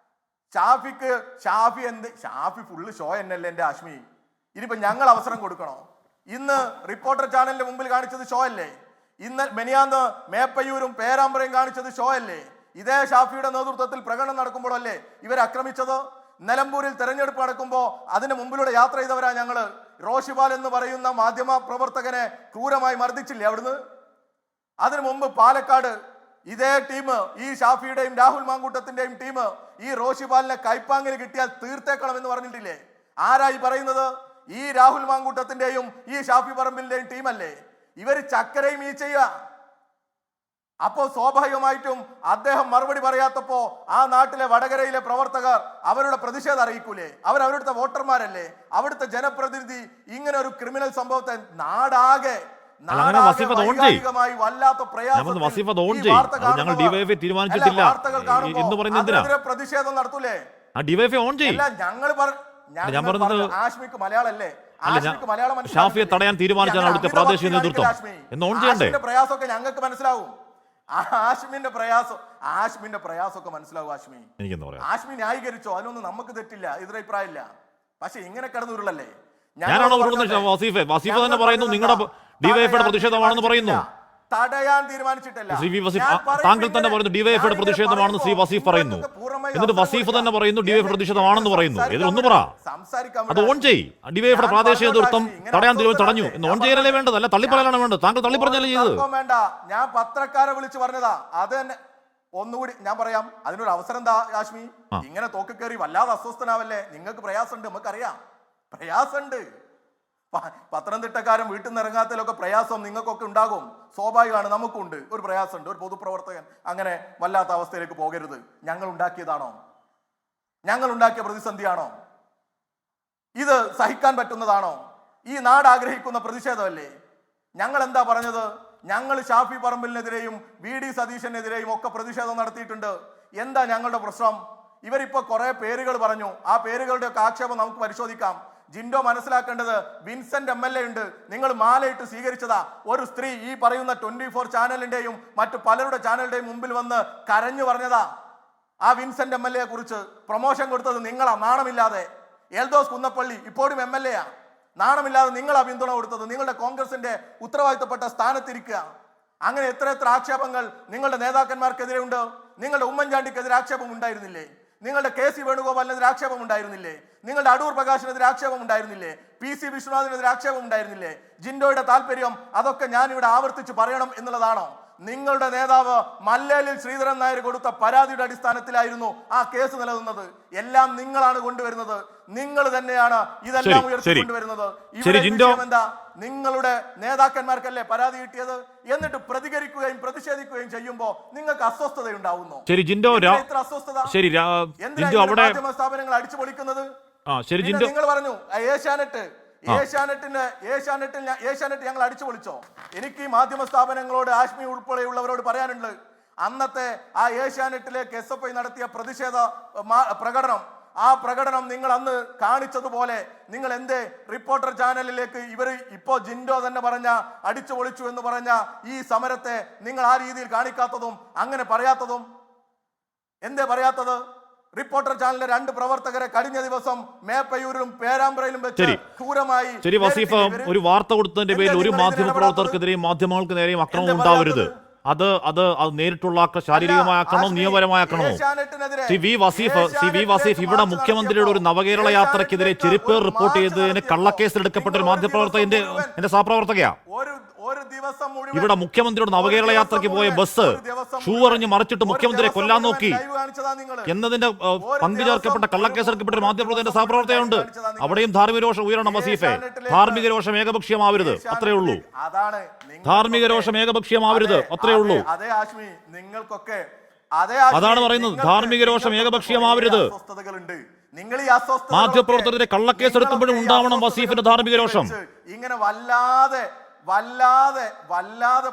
ഷാഫി ഫുള്ള് ഷോ എന്നല്ലേ എന്റെ ആഷ്മി? ഇനിയിപ്പോ ഞങ്ങൾ അവസരം കൊടുക്കണോ? ഇന്ന് റിപ്പോർട്ടർ ചാനലിന്റെ മുമ്പിൽ കാണിച്ചത് ഷോ അല്ലേ? മെനിയാന്ന് മേപ്പയ്യൂരും പേരാമ്പ്രയും കാണിച്ചത് ഷോ അല്ലേ? ഇതേ ഷാഫിയുടെ നേതൃത്വത്തിൽ പ്രകടനം നടക്കുമ്പോഴല്ലേ ഇവർ ആക്രമിച്ചത്? നിലമ്പൂരിൽ തെരഞ്ഞെടുപ്പ് നടക്കുമ്പോൾ അതിന് മുമ്പിലൂടെ യാത്ര ചെയ്തവരാ ഞങ്ങള്. റോഷിപാൽ എന്ന് പറയുന്ന മാധ്യമ പ്രവർത്തകനെ ക്രൂരമായി മർദ്ദിച്ചില്ലേ അവിടുന്ന്? അതിനു മുമ്പ് പാലക്കാട് ഇതേ ടീം, ഈ ഷാഫിയുടെയും രാഹുൽ മാങ്കൂട്ടത്തിന്റെയും ടീം ഈ റോഷിപാലിനെ കൈപ്പാങ്ങിന് കിട്ടിയാൽ തീർത്തേക്കണം എന്ന് പറഞ്ഞിട്ടില്ലേ? ആരായി പറയുന്നത്? ഈ രാഹുൽ മാങ്കൂട്ടത്തിന്റെയും ഈ ഷാഫി പറമ്പിലിന്റെയും ടീമല്ലേ? ഇവര് ചക്കരയും ഈ ചെയ്യുക. അപ്പോ സ്വാഭാവികമായിട്ടും അദ്ദേഹം മറുപടി പറയാത്തപ്പോ ആ നാട്ടിലെ വടകരയിലെ പ്രവർത്തകർ അവരുടെ പ്രതിഷേധം അറിയിക്കൂലേ? അവരവിടുത്തെ വോട്ടർമാരല്ലേ? അവിടുത്തെ ജനപ്രതിനിധി ഇങ്ങനെ ഒരു ക്രിമിനൽ സംഭവത്തെ നാടാകെ വല്ലാത്ത പ്രതിഷേധം നടത്തൂലേ? ആഷ്മിക്ക് മലയാളല്ലേ? ഷാഫിയെ തടയാൻ തീരുമാനിച്ചാണ് അവിടുത്തെ പ്രാദേശിക നേതൃത്വം. പ്രയാസമൊക്കെ ഞങ്ങൾക്ക് മനസ്സിലാവും. ആഷ്മിന്റെ പ്രയാസമൊക്കെ മനസ്സിലാവും. ആഷ്മി ന്യായീകരിച്ചോ? അതിനൊന്നും നമുക്ക് തെറ്റില്ല, എതിരഭിപ്രായമില്ല. പക്ഷെ ഇങ്ങനെ കിടന്നുരുളല്ലേ? ഞാനാണോ വസീഫ തന്നെ പറയുന്നു നിങ്ങളുടെ ഡിവൈഎഫ്ഐയുടെ പ്രതിഷേധമാണെന്ന് പറയുന്നു. തടയാൻ തീരുമാനിച്ചിട്ടില്ല. താങ്കൾ തന്നെ പറയുന്നു ഡിവൈഎഫ്ഐയുടെ പ്രതിഷേധമാണെന്ന് ശ്രീ വസീഫ് പറയുന്നു. എന്നിട്ട് വസീഫ് തന്നെ പറയുന്നു ഡിവൈഎഫ് പ്രതിഷേധമാണെന്ന് പറയുന്നു. ഇതിലൊന്നു പറ, അത് ഓൺ ചെയ്. ഡിവൈഎഫ്ഐയുടെ പ്രാദേശിക നേതൃത്വം തടയാൻ തടഞ്ഞു എന്ന് ഓൺ ചെയ്യലല്ലേ വേണ്ടത്, അല്ല തള്ളിപ്പറയാനാണ് വേണ്ടത്. താങ്കൾ തള്ളിപ്പറഞ്ഞല്ലേ ചെയ്തത്? വേണ്ട, ഞാൻ പത്രക്കാരെ വിളിച്ച് പറഞ്ഞതാ. അത് തന്നെ ഒന്നുകൂടി ഞാൻ പറയാം. അതിനൊരു അവസരം എന്താ ആഷ്മി? ഇങ്ങനെ തോക്കി കയറി വല്ലാതെ അസ്വസ്ഥനാവല്ലേ? നിങ്ങൾക്ക് പ്രയാസമുണ്ട്, നമുക്കറിയാം, പ്രയാസമുണ്ട്. പത്തനംതിട്ടക്കാരൻ വീട്ടിൽ നിന്ന് ഇറങ്ങാത്തതിലൊക്കെ പ്രയാസം നിങ്ങൾക്കൊക്കെ ഉണ്ടാകും, സ്വാഭാവികമാണ്. നമുക്കുണ്ട് ഒരു പ്രയാസമുണ്ട്. ഒരു പൊതുപ്രവർത്തകൻ അങ്ങനെ വല്ലാത്ത അവസ്ഥയിലേക്ക് പോകരുത്. ഞങ്ങൾ ഉണ്ടാക്കിയതാണോ? ഞങ്ങൾ ഉണ്ടാക്കിയ പ്രതിസന്ധിയാണോ ഇത്? സഹിക്കാൻ പറ്റുന്നതാണോ? ഈ നാട് ആഗ്രഹിക്കുന്ന പ്രതിഷേധമല്ലേ? ഞങ്ങൾ എന്താ പറഞ്ഞത്? ഞങ്ങൾ ഷാഫി പറമ്പിലിനെതിരെയും VD സതീശനെതിരെയും ഒക്കെ പ്രതിഷേധം നടത്തിയിട്ടുണ്ട്. എന്താ ഞങ്ങളുടെ പ്രശ്നം? ഇവരിപ്പോ കുറെ പേരുകൾ പറഞ്ഞു. ആ പേരുകളുടെ ഒക്കെ ആക്ഷേപം നമുക്ക് പരിശോധിക്കാം. ജിൻഡോ മനസ്സിലാക്കേണ്ടത് വിൻസെന്റ് MLA ഉണ്ട്, നിങ്ങൾ മാലയിട്ട് സ്വീകരിച്ചതാ. ഒരു സ്ത്രീ ഈ പറയുന്ന 24 ചാനലിന്റെയും മറ്റു പലരുടെ ചാനലിന്റെയും മുമ്പിൽ വന്ന് കരഞ്ഞു പറഞ്ഞതാ ആ വിൻസെന്റ് MLA കുറിച്ച്. പ്രൊമോഷൻ കൊടുത്തത് നിങ്ങളാ, നാണമില്ലാതെ. എൽദോസ് കുന്നപ്പള്ളി ഇപ്പോഴും MLA ആ, നാണമില്ലാതെ നിങ്ങളാ പിന്തുണ കൊടുത്തത്. നിങ്ങളുടെ കോൺഗ്രസിന്റെ ഉത്തരവാദിത്തപ്പെട്ട സ്ഥാനത്തിരിക്കുക. അങ്ങനെ എത്ര ആക്ഷേപങ്ങൾ നിങ്ങളുടെ നേതാക്കന്മാർക്കെതിരെ ഉണ്ട്. നിങ്ങളുടെ ഉമ്മൻചാണ്ടിക്കെതിരെ ആക്ഷേപം ഉണ്ടായിരുന്നില്ലേ? നിങ്ങളുടെ KC വേണുഗോപാലിനെതിരെ ആക്ഷേപം ഉണ്ടായിരുന്നില്ലേ? നിങ്ങളുടെ അടൂർ പ്രകാശിനെതിരെ ആക്ഷേപം ഉണ്ടായിരുന്നില്ലേ? PC വിശ്വനാഥിനെതിരെ ആക്ഷേപം ഉണ്ടായിരുന്നില്ലേ? ജിൻഡോയുടെ താല്പര്യം അതൊക്കെ ഞാനിവിടെ ആവർത്തിച്ച് പറയണം എന്നുള്ളതാണോ? നിങ്ങളുടെ നേതാവ് മല്ലേലിൽ ശ്രീധരൻ നായർ കൊടുത്ത പരാതിയുടെ അടിസ്ഥാനത്തിലായിരുന്നു ആ കേസ് നിലനിന്നത്. എല്ലാം നിങ്ങളാണ് കൊണ്ടുവരുന്നത്, നിങ്ങൾ തന്നെയാണ് ഇതെല്ലാം ഉയർത്തിക്കൊണ്ടുവരുന്നത്. ഇവിടെ വിഷയം എന്താ? നിങ്ങളുടെ നേതാക്കന്മാർക്കല്ലേ പരാതി കിട്ടിയത്? എന്നിട്ട് പ്രതികരിക്കുകയും പ്രതിഷേധിക്കുകയും ചെയ്യുമ്പോൾ നിങ്ങൾക്ക് അസ്വസ്ഥതയുണ്ടാവുന്നു. ഇത്ര അസ്വസ്ഥത എന്തിനാണ് മാധ്യമ സ്ഥാപനങ്ങൾ അടിച്ചു പൊളിക്കുന്നത്? നിങ്ങൾ പറഞ്ഞു ഏഷ്യാനെറ്റ് ഞങ്ങൾ അടിച്ചു പൊളിച്ചോ? എനിക്ക് ഈ മാധ്യമ സ്ഥാപനങ്ങളോട്, ആശ്മി ഉൾപ്പെടെയുള്ളവരോട് പറയാനുണ്ട്, അന്നത്തെ ആ ഏഷ്യാനെറ്റിലേക്ക് SFI നടത്തിയ പ്രതിഷേധ ആ പ്രകടനം നിങ്ങൾ അന്ന് കാണിച്ചതുപോലെ നിങ്ങൾ എന്തേ റിപ്പോർട്ടർ ചാനലിലേക്ക് ഇപ്പോ ജിൻഡോ തന്നെ പറഞ്ഞ അടിച്ചു പൊളിച്ചു എന്ന് പറഞ്ഞ ഈ സമരത്തെ നിങ്ങൾ ആ രീതിയിൽ കാണിക്കാത്തതും അങ്ങനെ പറയാത്തതും എന്തേ പറയാത്തത്? റിപ്പോർട്ടർ ചാനലിലെ 2 പ്രവർത്തകരെ കഴിഞ്ഞ ദിവസം മേപ്പയൂരിലും പേരാമ്പ്രയിലും വെച്ച് ക്രൂരമായി ഒരു വാർത്ത കൊടുത്തതിന്റെ പേരിൽ ഒരു മാധ്യമ പ്രവർത്തകർക്കെതിരെയും മാധ്യമങ്ങൾക്ക് നേരെയും അക്രമം ഉണ്ടാവരുത്. അത് നേരിട്ടുള്ള ശാരീരികമായ ആക്രമണമോ നിയമപരമായ ആക്രമണമോ? വി വസീഫ് ഇവിടെ മുഖ്യമന്ത്രിയുടെ ഒരു നവകേരള യാത്രക്കെതിരെ ചെരുപ്പേർ റിപ്പോർട്ട് ചെയ്തതിന് കള്ളക്കേസിൽ എടുക്കപ്പെട്ട ഒരു മാധ്യമപ്രവർത്തകന്റെ എന്റെ സഹപ്രവർത്തകയാ. ഇവിടെ മുഖ്യമന്ത്രിയുടെ നവകേരള യാത്രയ്ക്ക് പോയ ബസ് ഷൂ എറിഞ്ഞ് മറിച്ചിട്ട് മുഖ്യമന്ത്രിയെ കൊല്ലാൻ നോക്കി എന്നതിന്റെ പങ്കു ചേർക്കപ്പെട്ട കള്ളക്കേസ് എടുക്കപ്പെട്ട ഒരു മാധ്യമപ്രവർത്തകന്റെ സഹപ്രവർത്തകയുണ്ട്. അവിടെയും ധാർമ്മിക രോഷം ഉയരണം വസീഫെ. ധാർമ്മിക രോഷം ഏകപക്ഷീയമാവരുത്, അത്രേ ഉള്ളൂ. ധാർമ്മിക രോഷം ഏകപക്ഷീയമാവരുത്, അത്രേ ഉള്ളൂ. അതാണ് പറയുന്നത്. ധാർമ്മിക രോഷം ഏകപക്ഷീയമാവരുത്. മാധ്യമപ്രവർത്തകരുടെ കള്ളക്കേസ് എടുക്കുമ്പോഴും ഉണ്ടാവണം വസീഫിന്റെ ധാർമ്മിക രോഷം. ഇങ്ങനെ വല്ലാതെ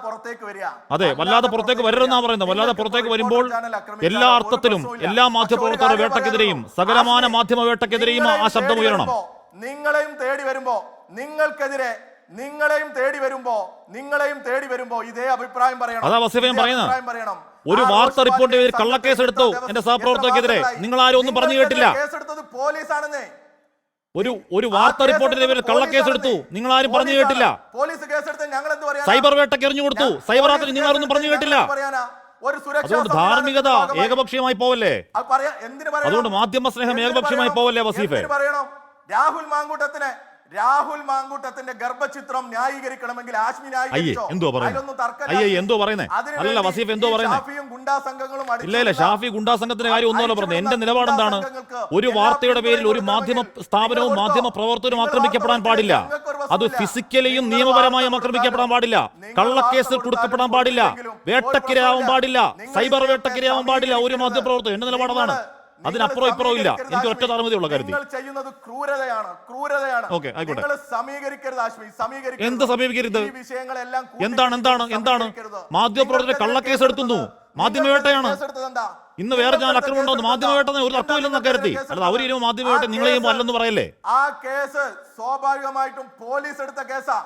പുറത്തേക്ക് വരിക. അതെ, വല്ലാതെ പുറത്തേക്ക് വരരുതെന്നാ പറയുന്നത്. വല്ലാതെ പുറത്തേക്ക് വരുമ്പോൾ എല്ലാ അർത്ഥത്തിലും എല്ലാ മാധ്യമപ്രവർത്തകരുടെ വേട്ടക്കെതിരെയും സകലമാന മാധ്യമ വേട്ടക്കെതിരെയും ആ ശബ്ദം ഉയരണം. നിങ്ങളെയും തേടി വരുമ്പോ ഇതേ അഭിപ്രായം പറയണം. അതാ വസീഫയും പറയുന്നത്. ഒരു വാർത്ത റിപ്പോർട്ട് ചെയ്ത് കള്ളക്കേസ് എടുത്തു എന്റെ സഹപ്രവർത്തകർക്കെതിരെ, നിങ്ങൾ ആരും ഒന്നും പറഞ്ഞു കേട്ടില്ല. പോലീസാണെന്നേ. ഒരു വാർത്ത റിപ്പോർട്ടിന്റെ പേരിൽ കള്ളക്കേസ് എടുത്തു, നിങ്ങൾ ആരും പറഞ്ഞു കേട്ടില്ല. സൈബർ വേട്ടയ്ക്ക് എറിഞ്ഞു കൊടുത്തു, സൈബർ ആക്രമണം നിങ്ങൾ ആരൊന്നും പറഞ്ഞു കേട്ടില്ല. അതുകൊണ്ട് ധാർമ്മികത ഏകപക്ഷീയമായി പോവല്ലേ? അതുകൊണ്ട് മാധ്യമ സ്നേഹം ഏകപക്ഷീയമായി പോവല്ലേ വസീഫെ? രാഹുൽ മാങ്കൂട്ടത്തിന്റെ ഗർഭചിത്രം ന്യായീകരിക്കണമെങ്കിൽ ആശ്മി എന്തോ പറയുന്നേ? അല്ലല്ല വസീഫ് എന്തോ പറയുന്നേ? ഇല്ല ഷാഫി ഗുണ്ടാ സംഘത്തിന്റെ കാര്യം ഒന്നുമല്ല പറഞ്ഞത്. എന്റെ നിലപാട് എന്താണ്? ഒരു വാർത്തയുടെ പേരിൽ ഒരു മാധ്യമ സ്ഥാപനവും മാധ്യമ പ്രവർത്തകരും ആക്രമിക്കപ്പെടാൻ പാടില്ല. അത് ഫിസിക്കലിയും നിയമപരമായും ആക്രമിക്കപ്പെടാൻ പാടില്ല. കള്ളക്കേസിൽ കൊടുക്കപ്പെടാൻ പാടില്ല. വേട്ടക്കിരയാവാൻ പാടില്ല. സൈബർ വേട്ടക്കിരയാവാൻ പാടില്ല ഒരു മാധ്യമപ്രവർത്തകർ. എന്റെ നിലപാടാണ്. അതിനപ്പുറം ഇപ്പുറവും ഇല്ല. എനിക്ക് ഒറ്റ ധാർമ്മികതയുള്ള കാര്യത്തിൽ ചെയ്യുന്നത് ക്രൂരതയാണ്. ഓക്കെ, ആയിക്കോട്ടെ. എന്ത് സമീപിക്കരുത്? എന്താണ് മാധ്യമപ്രവർത്തകരെ കള്ളക്കേസ് എടുക്കുന്നു? മാധ്യമവേട്ടയാണ്. ഇന്ന് വേറെ ഞാൻ അക്രമം ഉണ്ടാകുന്നു. മാധ്യമവേട്ട ഒരു അർത്ഥമില്ലെന്ന കരുതി. അല്ല, അവർ ചെയ്യുമ്പോൾ മാധ്യമവേട്ട നിങ്ങൾ ചെയ്യുമ്പോൾ അല്ലെന്ന് പറയല്ലേ? ആ കേസ് സ്വാഭാവികമായിട്ടും പോലീസ് എടുത്ത കേസാ.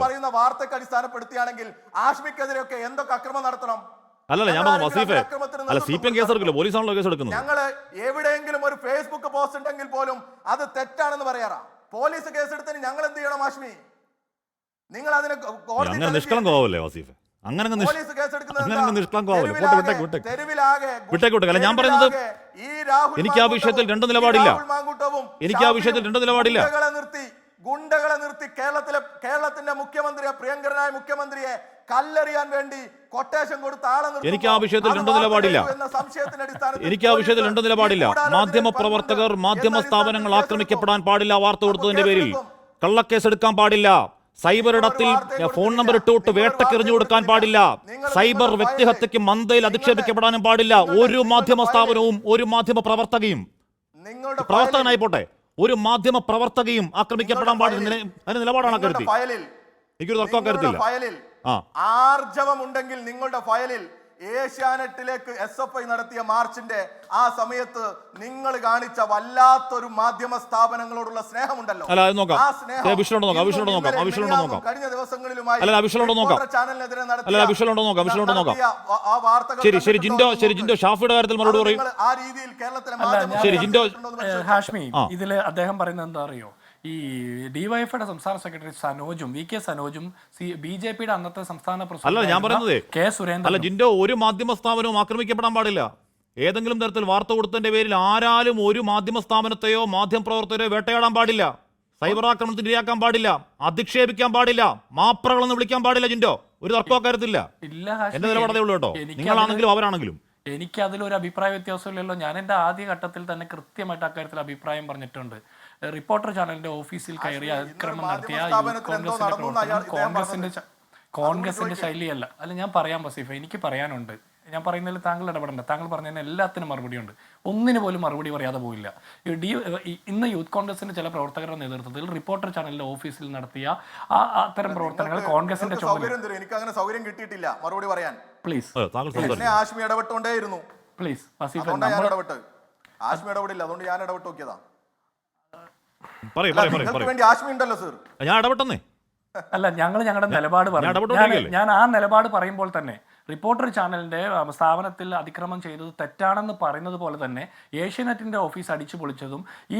പറയുന്ന വാർത്തക്ക് അടിസ്ഥാനപ്പെടുത്തിയാണെങ്കിൽ ആശ്മിക്കെതിരെയൊക്കെ എന്തൊക്കെ അക്രമം നടത്തണം? അല്ലല്ല, ഞാൻ പറഞ്ഞു വസീഫെ, അല്ല CPM കേസ് എടുക്കില്ല, പോലീസാണല്ലോ കേസ് എടുക്കുന്നത്. ഞങ്ങള് എവിടെയെങ്കിലും ഒരു ഫേസ്ബുക്ക് പോസ്റ്റ് ഉണ്ടെങ്കിൽ പോലും അത് തെറ്റാണെന്ന് പറയാറാ. പോലീസ് കേസ് എടുത്തതിന് ഞങ്ങൾ എന്ത് ചെയ്യണം ആശ്മി? നിങ്ങൾ അതിന് അങ്ങനെ നിഷ്കളങ്കമാവല്ലേ വസീഫെ? അങ്ങനെ നിഷ്കളങ്കമാവല്ലേ? വിട്ടേക്കോട്ടെ. അല്ല, ഞാൻ പറയുന്നത് എനിക്ക് ആ വിഷയത്തിൽ രണ്ട് നിലപാടില്ല. ഗുണ്ടകളെ നിർത്തി കേരളത്തിന്റെ മുഖ്യമന്ത്രിയെ, പ്രിയങ്കരനായ മുഖ്യമന്ത്രിയെ കല്ലെറിയാൻ വേണ്ടി കൊട്ടേഷൻ കൊടുത്ത ആളെ എനിക്ക് ആ വിഷയത്തിൽ രണ്ട് നിലപാടില്ല. മാധ്യമ പ്രവർത്തകർ, മാധ്യമ സ്ഥാപനങ്ങൾ ആക്രമിക്കപ്പെടാൻ പാടില്ല. വാർത്ത കൊടുത്തതിന്റെ പേരിൽ കള്ളക്കേസ് എടുക്കാൻ പാടില്ല. സൈബർ ഇടത്തിൽ ഫോൺ നമ്പർ ഇട്ടുവിട്ട് വേട്ടക്കെറിഞ്ഞു കൊടുക്കാൻ പാടില്ല. സൈബർ വ്യക്തിഹത്യക്ക് മന്തയിൽ അധിക്ഷേപിക്കപ്പെടാനും പാടില്ല. ഒരു മാധ്യമ സ്ഥാപനവും ഒരു മാധ്യമ പ്രവർത്തകയും, പ്രവർത്തകനായിപ്പോട്ടെ, ഒരു മാധ്യമ പ്രവർത്തകയും ആക്രമിക്കപ്പെടാൻ പാടില്ല. അതിന്റെ നിലപാടാണ് കരുതി. എനിക്കൊരു തർക്കം കരുത്തില്ല. ആർജവമുണ്ടെങ്കിൽ നിങ്ങളുടെ ഫയലിൽ ഏഷ്യാനെറ്റിലേക്ക് SFI നടത്തിയ മാർച്ചിന്റെ ആ സമയത്ത് നിങ്ങൾ കാണിച്ച വല്ലാത്തൊരു മാധ്യമ സ്ഥാപനങ്ങളോടുള്ള സ്നേഹമുണ്ടല്ലോ. അല്ല, അത് നോക്കാം. ആ സ്നേഹം വിഷ്വൽ ഉണ്ടോ നോക്കാം. കഴിഞ്ഞ ദിവസങ്ങളിലുമായി അല്ല, വിഷ്വൽ ഉണ്ടോ നോക്കാം. ചാനലിനെതിരെ അല്ല, വിഷ്വൽ ഉണ്ടോ നോക്കാം. ആ വാർത്തകൾ ശരി ജിൻഡോ ഷാഫിയുടെ കാര്യത്തിൽ മറുപടി പറയും. ആ രീതിയിൽ കേരളത്തിലെ ശരി ജിൻഡോ ഹാഷ്മി, ഇതിൽ അദ്ദേഹം പറയുന്നത് എന്താ അറിയോ, ഈ ഡിവൈഎഫ്ഐയുടെ സംസ്ഥാന സെക്രട്ടറി സനോജും VK സനോജും BJPയുടെ അന്നത്തെ സംസ്ഥാന അല്ല ഞാൻ പറയുന്നത് കെ സുരേന്ദ്രൻ. അല്ല ജിൻഡോ, ഒരു മാധ്യമ സ്ഥാപനവും ആക്രമിക്കപ്പെടാൻ പാടില്ല. ഏതെങ്കിലും തരത്തിൽ വാർത്ത കൊടുത്തതിന്റെ പേരിൽ ആരാലും ഒരു മാധ്യമ സ്ഥാപനത്തെയോ മാധ്യമ പ്രവർത്തകരെയോ വേട്ടയാടാൻ പാടില്ല, സൈബർ ആക്രമണത്തിന് ഇരയാക്കാൻ പാടില്ല, അധിക്ഷേപിക്കാൻ പാടില്ല, മാപ്രകളെന്ന് വിളിക്കാൻ പാടില്ല. ജിൻഡോ, ഒരു തർക്കവും കാര്യത്തില്ല. എന്റെ നിലപാടേ ഉള്ളൂ കേട്ടോ, നിങ്ങളാണെങ്കിലും അവരാണെങ്കിലും. എനിക്ക് അതിലൊരു അഭിപ്രായ വ്യത്യാസമില്ലല്ലോ. ഞാൻ എൻ്റെ ആദ്യ ഘട്ടത്തിൽ തന്നെ കൃത്യമായിട്ട് അക്കാര്യത്തിൽ അഭിപ്രായം പറഞ്ഞിട്ടുണ്ട്. റിപ്പോർട്ടർ ചാനലിന്റെ ഓഫീസിൽ കയറി അതിക്രമം നടത്തിയ കോൺഗ്രസിന്റെ പ്രവർത്തനം കോൺഗ്രസിന്റെ ശൈലിയല്ല. അല്ല, ഞാൻ പറയാം വസീഫ, എനിക്ക് പറയാനുണ്ട്. ഞാൻ പറയുന്നതിൽ താങ്കൾ ഇടപെടണ്ട. താങ്കൾ പറഞ്ഞതിന് എല്ലാത്തിനും മറുപടിയുണ്ട്. ഒന്നിനു പോലും മറുപടി പറയാതെ പോയില്ല. ഇന്ന് യൂത്ത് കോൺഗ്രസിന്റെ ചില പ്രവർത്തകരുടെ നേതൃത്വത്തിൽ റിപ്പോർട്ടർ ചാനലിന്റെ ഓഫീസിൽ നടത്തിയ അത്തരം പ്രവർത്തനങ്ങൾ കോൺഗ്രസിന്റെ എനിക്ക് അങ്ങനെ സൗകര്യം കിട്ടിയിട്ടില്ല മറുപടി പറയാൻ. പ്ലീസ് ആശ്മി ഇടപെട്ടുകൊണ്ടേയിരുന്നു. പ്ലീസ് വസീഫ, ആശ്മി ഇടപെടില്ല, അതുകൊണ്ട് ഞാൻ ഇടപെട്ട് നോക്കിയതാ. വേണ്ടി ആശ്മി ഉണ്ടല്ലോ സർ, ഞാൻ ഇടപെട്ടെന്നേ. അല്ല, ഞങ്ങളുടെ നിലപാട് പറഞ്ഞു. ഞാൻ ആ നിലപാട് പറയുമ്പോൾ തന്നെ റിപ്പോർട്ടർ ചാനലിന്റെ സ്ഥാപനത്തിൽ അതിക്രമം ചെയ്തത് തെറ്റാണെന്ന് പറയുന്നത് പോലെ തന്നെ ഏഷ്യാനെറ്റിന്റെ ഓഫീസ് അടിച്ചു പൊളിച്ചതും ഈ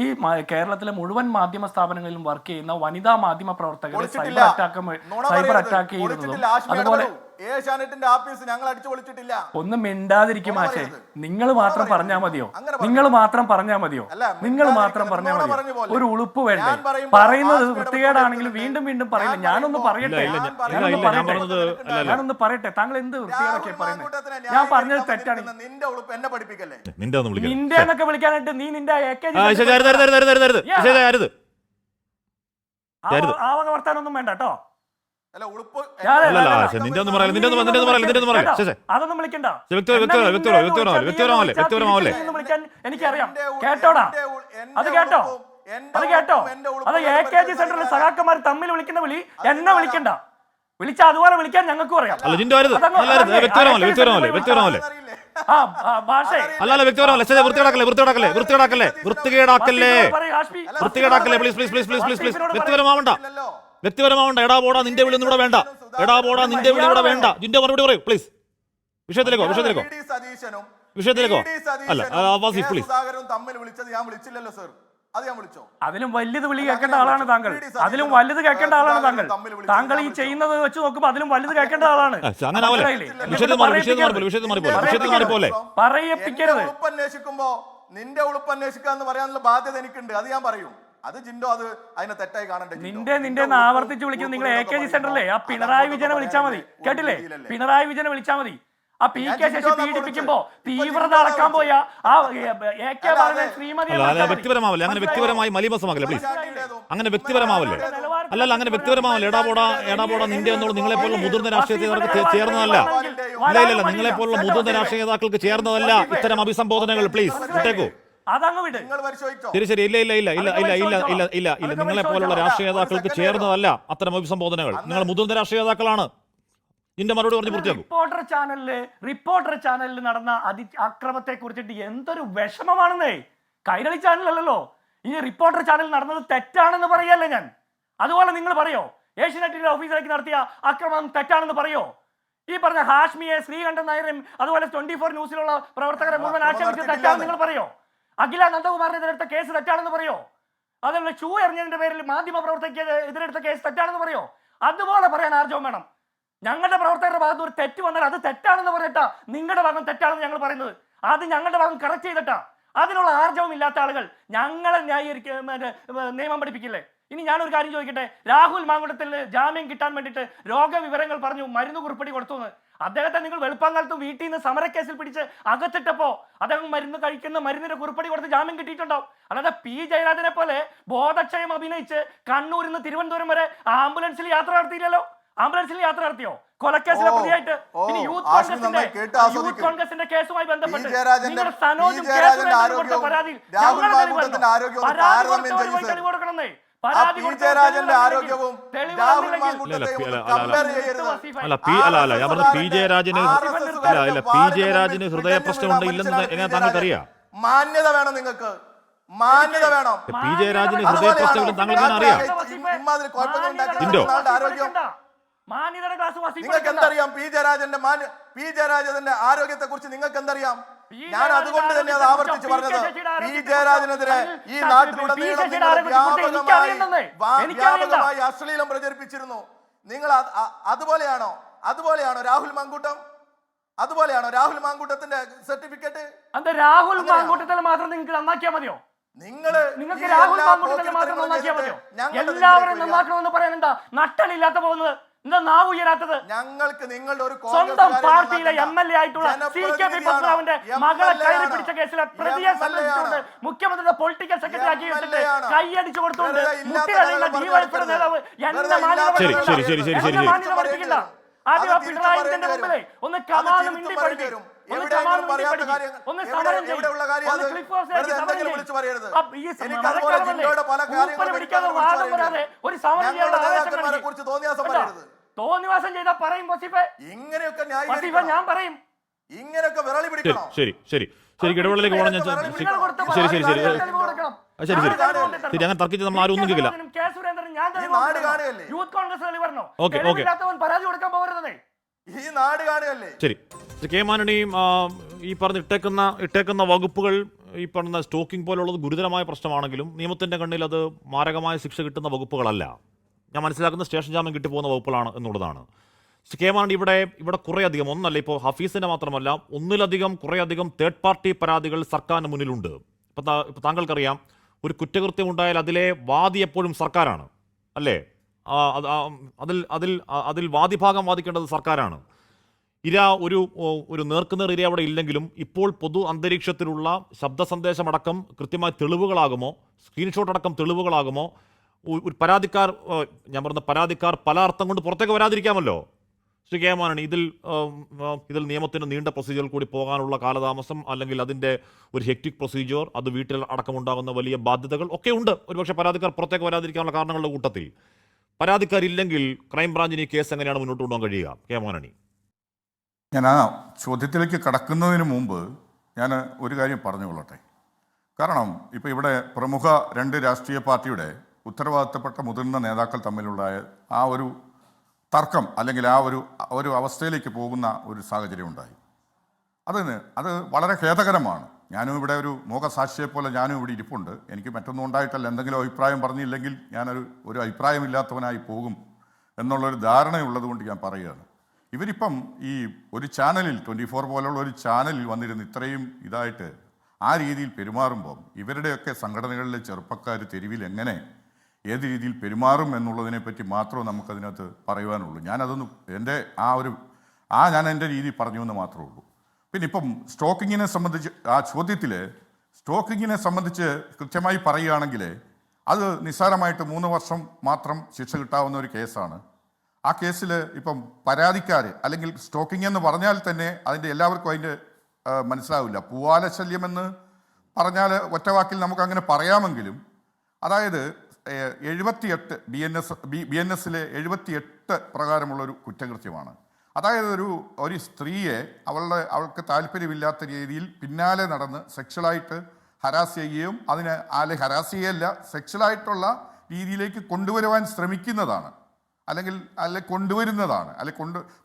കേരളത്തിലെ മുഴുവൻ മാധ്യമ സ്ഥാപനങ്ങളിലും വർക്ക് ചെയ്യുന്ന വനിതാ മാധ്യമ പ്രവർത്തകരെ സൈബർ അറ്റാക്ക് ചെയ്യുന്നതും അതുപോലെ ഏഷ്യാനെറ്റിന്റെ ഓഫീസ് ഞങ്ങൾ അടിച്ചു പൊളിച്ചിട്ടില്ല. ഒന്നും മിണ്ടാതിരിക്കും ആശേ. നിങ്ങൾ മാത്രം പറഞ്ഞാൽ മതിയോ? നിങ്ങൾ മാത്രം പറഞ്ഞാൽ മതിയോ? ഒരു ഉളുപ്പ് വേണ്ടേ? പറയുന്നത് വൃത്തികേടാണെങ്കിലും വീണ്ടും വീണ്ടും പറയില്ല. ഞാനൊന്ന് പറയട്ടെ. താങ്കൾ എന്ത് വൃത്തികേടൊക്കെ പറയുന്നത്? ഞാൻ പറഞ്ഞത് തെറ്റാണ്. നിന്റെ ഉളുപ്പ് എന്നെ പഠിപ്പിക്കല്ലേ? നിന്റെ എന്നൊക്കെ വിളിക്കാനായിട്ട് നീ നിന്റെ ആ വക വർത്താനൊന്നും വേണ്ട കേട്ടോ. അതൊന്നും വിളിക്കണ്ട. എനിക്കറിയാം. കേട്ടോടാ, അത് കേട്ടോ. അത് AKG സെന്ററിലെ സഖാക്കന്മാർ തമ്മിൽ വിളിക്കുന്ന വിളി എന്നെ വിളിക്കണ്ട. വിളിച്ച അതുപോലെ വിളിക്കാൻ ഞങ്ങൾക്കും അറിയാം. വ്യക്തിപരമാവണ്ട. എടാ പോടാ നിന്റെ വിളി ഇവിടെ വേണ്ട. എടാ പോടാ നിന്റെ വിളി ഇവിടെ വേണ്ട. ജിൻഡോ മറുപടി പറയൂ പ്ലീസ്. വിഷയത്തിലേക്കോ. അല്ല പ്ലീസ്. അതിലും വലുത് വിളി കേൾക്കേണ്ട ആളാണ് താങ്കൾ. താങ്കൾ ഈ ചെയ്യുന്നത് വെച്ച് നോക്കുമ്പോ അതിലും വലുത് കേൾക്കേണ്ട ആളാണ്. പറയിപ്പിക്കരുത്. നിന്റെ ഉളുപ്പ് അന്വേഷിക്കുക എന്ന് പറയാനുള്ള ബാധ്യത എനിക്കുണ്ട്. അത് ഞാൻ പറയും. അത് ജിൻഡോ അത് അതിനെ തെറ്റായി കാണണ്ടേ? നിന്റെ ആവർത്തിച്ച് വിളിക്കുന്നത് നിങ്ങൾ AKG സെന്ററിലെ ആ പിണറായി വിജയനെ വിളിച്ചാൽ മതി. കേട്ടില്ലേ? പിണറായി വിജയനെ വിളിച്ചാൽ മതി. ആ PK ശശി പീഡിപ്പിക്കുമ്പോ തീവ്രത അളക്കാൻ പോയ ആ AK ശ്രീമതി വ്യക്തിപരമാവല്ലേ. അങ്ങനെ വ്യക്തിപരമായി മലീമസമാകല്ലേ പ്ലീസ്. അങ്ങനെ വ്യക്തിപരമാവല്ലേ. അല്ലല്ല, അങ്ങനെ വ്യക്തിപരമാവല്ലേ. എടാ പോടാ നിന്റെ എന്നുള്ള നിങ്ങളെ പോലുള്ള മുതിർന്ന രാഷ്ട്രീയ ചേർന്നതല്ല. ഇല്ല, നിങ്ങളെ പോലുള്ള മുതിർന്ന രാഷ്ട്രീയ നേതാക്കൾക്ക് ചേർന്നതല്ല ഇത്തരം അഭിസംബോധനകൾ. പ്ലീസ് വിട്ടേക്കൂ. ശരി. ഇല്ല. നിങ്ങളെ പോലുള്ള രാഷ്ട്രീയ നേതാക്കൾക്ക് ചേർന്നതല്ല അത്തരം അഭിസംബോധനകൾ. നിങ്ങൾ മുതിർന്ന രാഷ്ട്രീയ നേതാക്കളാണ്. ഇതിന്റെ മറുപടി പറഞ്ഞു പൂർത്തിയാക്കും. റിപ്പോർട്ടർ ചാനലിൽ നടന്ന അക്രമത്തെ കുറിച്ചിട്ട് എന്തൊരു വിഷമമാണെന്നേ. കൈരളി ചാനലല്ലോ. ഈ റിപ്പോർട്ടർ ചാനലിൽ നടന്നത് തെറ്റാണെന്ന് പറയല്ലേ ഞാൻ. അതുപോലെ നിങ്ങൾ പറയോ ഏഷ്യാനെറ്റിന്റെ ഓഫീസിലേക്ക് നടത്തിയ അക്രമം തെറ്റാണെന്ന് പറയോ? ഈ പറഞ്ഞ ഹാഷ്മിയെ, ശ്രീകണ്ഠൻ നായരും അതുപോലെ 24 ന്യൂസിലുള്ള പ്രവർത്തകരെ മുഴുവൻ ആക്ഷേപിച്ചത് തെറ്റാണെന്ന് നിങ്ങൾ പറയോ? അഖില നന്ദകുമാറിനെതിരെടുത്ത കേസ് തെറ്റാണെന്ന് പറയോ? അതുപോലെ ഷൂ എറിഞ്ഞതിന്റെ പേരിൽ മാധ്യമ പ്രവർത്തകർക്ക് എതിരെടുത്ത കേസ് തെറ്റാണെന്ന് പറയോ? അതുപോലെ പറയാൻ ആർജവം വേണം. ഞങ്ങളുടെ പ്രവർത്തകരുടെ ഭാഗത്ത് ഒരു തെറ്റ് വന്നാൽ അത് തെറ്റാണെന്ന് പറഞ്ഞിട്ടാ നിങ്ങളുടെ ഭാഗം തെറ്റാണെന്ന് ഞങ്ങൾ പറയുന്നത്. അത് ഞങ്ങളുടെ ഭാഗം കറക്റ്റ് ചെയ്തിട്ടാ. അതിനുള്ള ആർജവം ഇല്ലാത്ത ആളുകൾ ഞങ്ങളെ നിയമം പഠിപ്പിക്കില്ലേ? ഇനി ഞാനൊരു കാര്യം ചോദിക്കട്ടെ. രാഹുൽ മാങ്കുളത്തിൽ ജാമ്യം കിട്ടാൻ വേണ്ടിയിട്ട് രോഗവിവരങ്ങൾ പറഞ്ഞു മരുന്ന് കുറിപ്പടി കൊടുത്തു. അദ്ദേഹത്തെ നിങ്ങൾ വെളുപ്പാങ്കാലത്ത് വീട്ടിൽ നിന്ന് സമരക്കേസിൽ പിടിച്ച് അകത്തിട്ടപ്പോ അദ്ദേഹം മരുന്നിന്റെ കുറിപ്പടി കൊടുത്ത് ജാമ്യം കിട്ടിയിട്ടുണ്ടാവും. അല്ലാതെ P ജയരാജനെ പോലെ ബോധക്ഷയം അഭിനയിച്ച് കണ്ണൂരിൽ നിന്ന് തിരുവനന്തപുരം വരെ ആംബുലൻസിൽ യാത്ര നടത്തിയോ? കൊലക്കേസിലെ പ്രതിയായിട്ട്. ഇനി യൂത്ത് കോൺഗ്രസിന്റെ കേസുമായി ബന്ധപ്പെട്ട് പരാതി തെളിവ് കൊടുക്കണമെന്നേ. പരാതി പി ജയരാജന്റെ ആരോഗ്യവും രാഹുൽ മാങ്കൂട്ടത്തെയും കമ്പയർ ചെയ്യരുത്. അല്ല ഞാൻ പറഞ്ഞത് പി ജയരാജന് പി ജയരാജന് ഹൃദയ പ്രശ്നമുണ്ട് ഇല്ലെന്ന് എങ്ങനെ താങ്കൾക്കറിയാം? മാന്യത വേണം, നിങ്ങൾക്ക് മാന്യത വേണം. പി ജയരാജന് ഹൃദയ പ്രശ്നം താങ്കൾക്ക് അറിയാം? ഇമാതിരി കുഴപ്പങ്ങൾ ജിൻഡോ. ഉണ്ടാക്കി ആരോഗ്യം നിങ്ങൾക്ക് എന്തറിയാം? പി ജയരാജന്റെ ആരോഗ്യത്തെ കുറിച്ച് നിങ്ങൾക്ക് എന്തറിയാം? ഞാൻ അതുകൊണ്ട് തന്നെ അത് ആവർത്തിച്ച് പറഞ്ഞത്, പി ജയരാജനെതിരെ ഈ നാട്ടിലുടനീളം വ്യാപകമായി അശ്ലീലം പ്രചരിപ്പിച്ചിരുന്നു. നിങ്ങൾ അതുപോലെയാണോ രാഹുൽ മാങ്കൂട്ടം? അതുപോലെയാണോ രാഹുൽ മാങ്കൂട്ടത്തിന്റെ സർട്ടിഫിക്കറ്റ്? രാഹുൽ മാങ്കൂട്ടത്തിൽ മാത്രം നിങ്ങൾക്ക് നന്നാക്കിയാൽ മതിയോ? നിങ്ങൾക്ക് രാഹുൽ മാങ്കൂട്ടത്തിൽ മാത്രം നന്നാക്കിയാൽ മതിയോ? എല്ലാവരും നന്നാക്കണമെന്ന് പറയാൻ എന്താ നട്ടലില്ലാത്ത പോകുന്നത്? എന്താ നാവ് ഉയരാത്തത്? ഞങ്ങൾക്ക് നിങ്ങളുടെ ഒരു സ്വന്തം പാർട്ടിയിലെ MLA ആയിട്ടുള്ള CKP പത്മനാഭന്റെ മകളെ കയറി പിടിച്ച കേസിലെ പ്രതിയെ സംബന്ധിച്ചുകൊണ്ട് മുഖ്യമന്ത്രിയുടെ പൊളിറ്റിക്കൽ സെക്രട്ടറി ആക്കി വെച്ചിട്ട് കൈയടിച്ചു കൊടുത്തുകൊണ്ട് മുട്ടിലുള്ള DYFI നേതാവ് എന്നെ മാന്യത പഠിപ്പിക്കില്ല. ആദ്യം പിണറായി വിജയന്റെ മുമ്പിലെ ഒന്ന് കമാന്ന് മിണ്ടി പഠിക്കും, ഒന്ന് സമരം ചെയ്യും, ഒന്ന് ക്ലിഫ് ഹൗസിലേക്ക് സമരം പിടിക്കാതെ വാദം വരാതെ ഒരു സമരം ചെയ്യാനുള്ള തോന്നിവാസം ചെയ്താൽ പറയും വസീഫെ, ഇങ്ങനെയൊക്കെ ഞാൻ പറയും. ഇങ്ങനെയൊക്കെ വിരളി പിടിക്കണം. ശരി ഇടവേളയിലേക്ക് പോകണം. ഞാൻ ശരി അങ്ങനെ തർക്കിച്ച് നമ്മൾ ആരും ഒന്നും കേൾക്കില്ല. യൂത്ത് കോൺഗ്രസ് പരാതി കൊടുക്കാൻ പോകരുതേ. ഈ നാട് കാണുകയല്ലേ. ശരി, കെ മാനണിയും ഈ പറഞ്ഞ ഇട്ടേക്കുന്ന വകുപ്പുകൾ ഈ പറഞ്ഞ സ്റ്റോക്കിംഗ് പോലുള്ളത് ഗുരുതരമായ പ്രശ്നമാണെങ്കിലും നിയമത്തിന്റെ കണ്ണിൽ അത് മാരകമായ ശിക്ഷ കിട്ടുന്ന വകുപ്പുകളല്ല. ഞാൻ മനസ്സിലാക്കുന്ന സ്റ്റേഷൻ ജാമ്യം കിട്ടിപ്പോകുന്ന വകുപ്പുകളാണ് എന്നുള്ളതാണ്. കെ മാണി ഇവിടെ കുറേയധികം, ഒന്നല്ല, ഇപ്പോൾ ഹഫീസിന്റെ മാത്രമല്ല ഒന്നിലധികം കുറേയധികം തേർഡ് പാർട്ടി പരാതികൾ സർക്കാരിന് മുന്നിലുണ്ട്. ഇപ്പം താങ്കൾക്കറിയാം, ഒരു കുറ്റകൃത്യം ഉണ്ടായാൽ അതിലെ വാദി എപ്പോഴും സർക്കാരാണ്, അല്ലേ? അതിൽ വാദിഭാഗം വാദിക്കേണ്ടത് സർക്കാരാണ്. ഒരു നേർക്കുനേർ ഇര അവിടെ ഇല്ലെങ്കിലും ഇപ്പോൾ പൊതു അന്തരീക്ഷത്തിലുള്ള ശബ്ദ സന്ദേശമടക്കം കൃത്യമായ തെളിവുകളാകുമോ, സ്ക്രീൻഷോട്ട് അടക്കം തെളിവുകളാകുമോ, ഒരു പരാതിക്കാർ പല അർത്ഥം കൊണ്ട് പുറത്തേക്ക് വരാതിരിക്കാമല്ലോ. ശ്രീ കെ മാണി, ഇതിൽ നിയമത്തിന് നീണ്ട പ്രൊസീജിയർ കൂടി പോകാനുള്ള കാലതാമസം, അല്ലെങ്കിൽ അതിൻ്റെ ഒരു ഹെക്ടിക് പ്രൊസീജിയർ, അത് വീട്ടിൽ അടക്കമുണ്ടാകുന്ന വലിയ ബാധ്യതകൾ ഒക്കെ ഉണ്ട്. ഒരുപക്ഷെ പരാതിക്കാർ പുറത്തേക്ക് വരാതിരിക്കാനുള്ള കാരണങ്ങളുടെ കൂട്ടത്തിൽ പരാതിക്കാരില്ലെങ്കിൽ ക്രൈംബ്രാഞ്ചിന് ഈ കേസ് എങ്ങനെയാണ് മുന്നോട്ട് കൊണ്ടുപോകാൻ കഴിയുക? കെ മാണി, ഞാൻ ആ ചോദ്യത്തിലേക്ക് കടക്കുന്നതിന് മുമ്പ് ഞാൻ ഒരു കാര്യം പറഞ്ഞുകൊള്ളട്ടെ. കാരണം ഇപ്പോൾ ഇവിടെ പ്രമുഖ 2 രാഷ്ട്രീയ പാർട്ടിയുടെ ഉത്തരവാദിത്തപ്പെട്ട മുതിർന്ന നേതാക്കൾ തമ്മിലുള്ള ആ ഒരു തർക്കം, അല്ലെങ്കിൽ ആ ഒരു അവസ്ഥയിലേക്ക് പോകുന്ന ഒരു സാഹചര്യം ഉണ്ടായി. അത് വളരെ ഖേദകരമാണ്. ഞാനും ഇവിടെ ഒരു മൂകസാക്ഷിയെ പോലെ ഞാനും ഇവിടെ ഇരിപ്പുണ്ട്. എനിക്ക് മറ്റൊന്നും ഉണ്ടായിട്ടല്ല, എന്തെങ്കിലും അഭിപ്രായം പറഞ്ഞില്ലെങ്കിൽ ഞാനൊരു അഭിപ്രായമില്ലാത്തവനായി പോകും എന്നുള്ളൊരു ധാരണയുള്ളത് കൊണ്ട് ഞാൻ പറയുകയാണ്. ഇവരിപ്പം ഈ ഒരു ചാനലിൽ 24 പോലുള്ള ഒരു ചാനലിൽ വന്നിരുന്ന് ഇത്രയും ഇതായിട്ട് ആ രീതിയിൽ പെരുമാറുമ്പം ഇവരുടെയൊക്കെ സംഘടനകളിലെ ചെറുപ്പക്കാർ തെരുവിൽ എങ്ങനെ ഏത് രീതിയിൽ പെരുമാറും എന്നുള്ളതിനെപ്പറ്റി മാത്രമേ നമുക്കതിനകത്ത് പറയുവാനുള്ളൂ. ഞാൻ എൻ്റെ രീതി പറഞ്ഞു എന്ന് മാത്രമേ ഉള്ളൂ. പിന്നെ ഇപ്പം സ്റ്റോക്കിങ്ങിനെ സംബന്ധിച്ച് ആ ചോദ്യത്തിൽ സ്റ്റോക്കിങ്ങിനെ സംബന്ധിച്ച് കൃത്യമായി പറയുകയാണെങ്കിൽ അത് നിസ്സാരമായിട്ട് 3 വർഷം മാത്രം ശിക്ഷ കിട്ടാവുന്ന ഒരു കേസാണ്. ആ കേസിൽ ഇപ്പം പരാതിക്കാർ, അല്ലെങ്കിൽ സ്റ്റോക്കിംഗ് എന്ന് പറഞ്ഞാൽ തന്നെ എല്ലാവർക്കും അതിൻ്റെ മനസ്സിലാവില്ല. പൂവാലശല്യമെന്ന് പറഞ്ഞാൽ ഒറ്റവാക്കിൽ നമുക്കങ്ങനെ പറയാമെങ്കിലും, അതായത് 78 BNS 78 പ്രകാരമുള്ളൊരു കുറ്റകൃത്യമാണ്. അതായത് ഒരു സ്ത്രീയെ അവൾക്ക് താല്പര്യമില്ലാത്ത രീതിയിൽ പിന്നാലെ നടന്ന് സെക്ഷലായിട്ട് ഹരാസ് ചെയ്യുകയും ഹരാസ് ചെയ്യല്ല, സെക്ഷലായിട്ടുള്ള രീതിയിലേക്ക് കൊണ്ടുവരുവാൻ ശ്രമിക്കുന്നതാണ്, അല്ലെങ്കിൽ കൊണ്ടുവരുന്നതാണ്,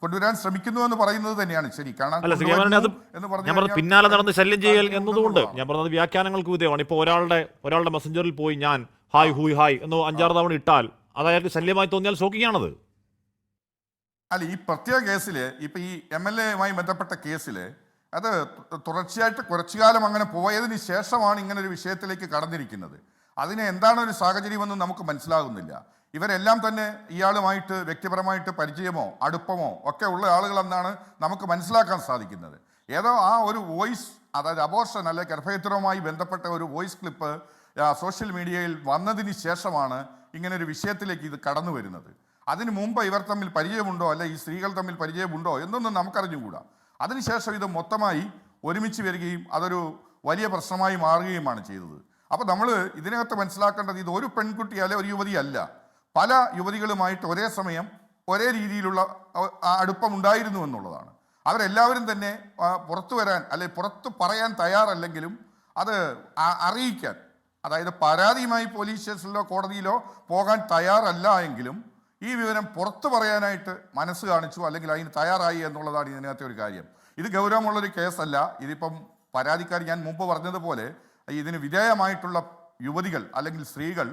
കൊണ്ടുവരാൻ ശ്രമിക്കുന്നു എന്ന് പറയുന്നത് തന്നെയാണ് ശരി. കാരണം പിന്നാലെ നടന്ന് ശല്യം ചെയ്യൽ എന്നതുകൊണ്ട് ഞാൻ പറഞ്ഞത് വ്യാഖ്യാനങ്ങൾക്ക് വിധേയമാണ്. ഇപ്പോൾ ഒരാളുടെ മെസ്സഞ്ചറിൽ പോയി ഞാൻ ഹായ് ഹൂയ് ഹായ് എന്ന് 5-6 തവണ ഇട്ടാൽ അത് അയാൾക്ക് ശല്യമായി തോന്നിയാൽ സ്റ്റോക്കിംഗ് ആണത്. അല്ല, ഈ പ്രത്യേക കേസിൽ ഇപ്പം ഈ MLA-യുമായി ബന്ധപ്പെട്ട കേസിൽ അത് തുടർച്ചയായിട്ട് കുറച്ചു കാലം അങ്ങനെ പോയതിന് ശേഷമാണ് ഇങ്ങനൊരു വിഷയത്തിലേക്ക് കടന്നിരിക്കുന്നത്. അതിന് എന്താണ് ഒരു സാഹചര്യമെന്ന് നമുക്ക് മനസ്സിലാകുന്നില്ല. ഇവരെല്ലാം തന്നെ ഇയാളുമായിട്ട് വ്യക്തിപരമായിട്ട് പരിചയമോ അടുപ്പമോ ഒക്കെ ഉള്ള ആളുകളെന്നാണ് നമുക്ക് മനസ്സിലാക്കാൻ സാധിക്കുന്നത്. ഏതോ ആ ഒരു വോയിസ്, അതായത് അബോർഷൻ അല്ലെങ്കിൽ ഗർഭഛിദ്രവുമായി ബന്ധപ്പെട്ട ഒരു വോയിസ് ക്ലിപ്പ് സോഷ്യൽ മീഡിയയിൽ വന്നതിന് ശേഷമാണ് ഇങ്ങനൊരു വിഷയത്തിലേക്ക് ഇത് കടന്നു വരുന്നത്. അതിനു മുമ്പ് ഇവർ തമ്മിൽ പരിചയമുണ്ടോ, അല്ലെ ഈ സ്ത്രീകൾ തമ്മിൽ പരിചയമുണ്ടോ എന്നൊന്നും നമുക്കറിഞ്ഞുകൂടാ. അതിനുശേഷം ഇത് മൊത്തമായി ഒരുമിച്ച് വരികയും അതൊരു വലിയ പ്രശ്നമായി മാറുകയുമാണ് ചെയ്തത്. അപ്പോൾ നമ്മൾ ഇതിനകത്ത് മനസ്സിലാക്കേണ്ടത് ഇത് ഒരു പെൺകുട്ടി അല്ലെ ഒരു യുവതിയല്ല, പല യുവതികളുമായിട്ട് ഒരേ സമയം ഒരേ രീതിയിലുള്ള അടുപ്പം ഉണ്ടായിരുന്നു എന്നുള്ളതാണ്. അവരെല്ലാവരും തന്നെ പുറത്തു വരാൻ അല്ലെ പുറത്ത് പറയാൻ തയ്യാറല്ലെങ്കിലും അത് അറിയിക്കാൻ, അതായത് പരാതിയുമായി പോലീസ് സ്റ്റേഷനിലോ കോടതിയിലോ പോകാൻ തയ്യാറല്ല എങ്കിലും ഈ വിവരം പുറത്തു പറയാനായിട്ട് മനസ്സ് കാണിച്ചു അല്ലെങ്കിൽ അതിന് തയ്യാറായി എന്നുള്ളതാണ് ഇതിനകത്തെ ഒരു കാര്യം. ഇത് ഗൗരവമുള്ളൊരു കേസല്ല. ഇതിപ്പം പരാതിക്കാർ ഞാൻ മുമ്പ് പറഞ്ഞതുപോലെ ഇതിന് വിധേയമായിട്ടുള്ള യുവതികൾ അല്ലെങ്കിൽ സ്ത്രീകൾ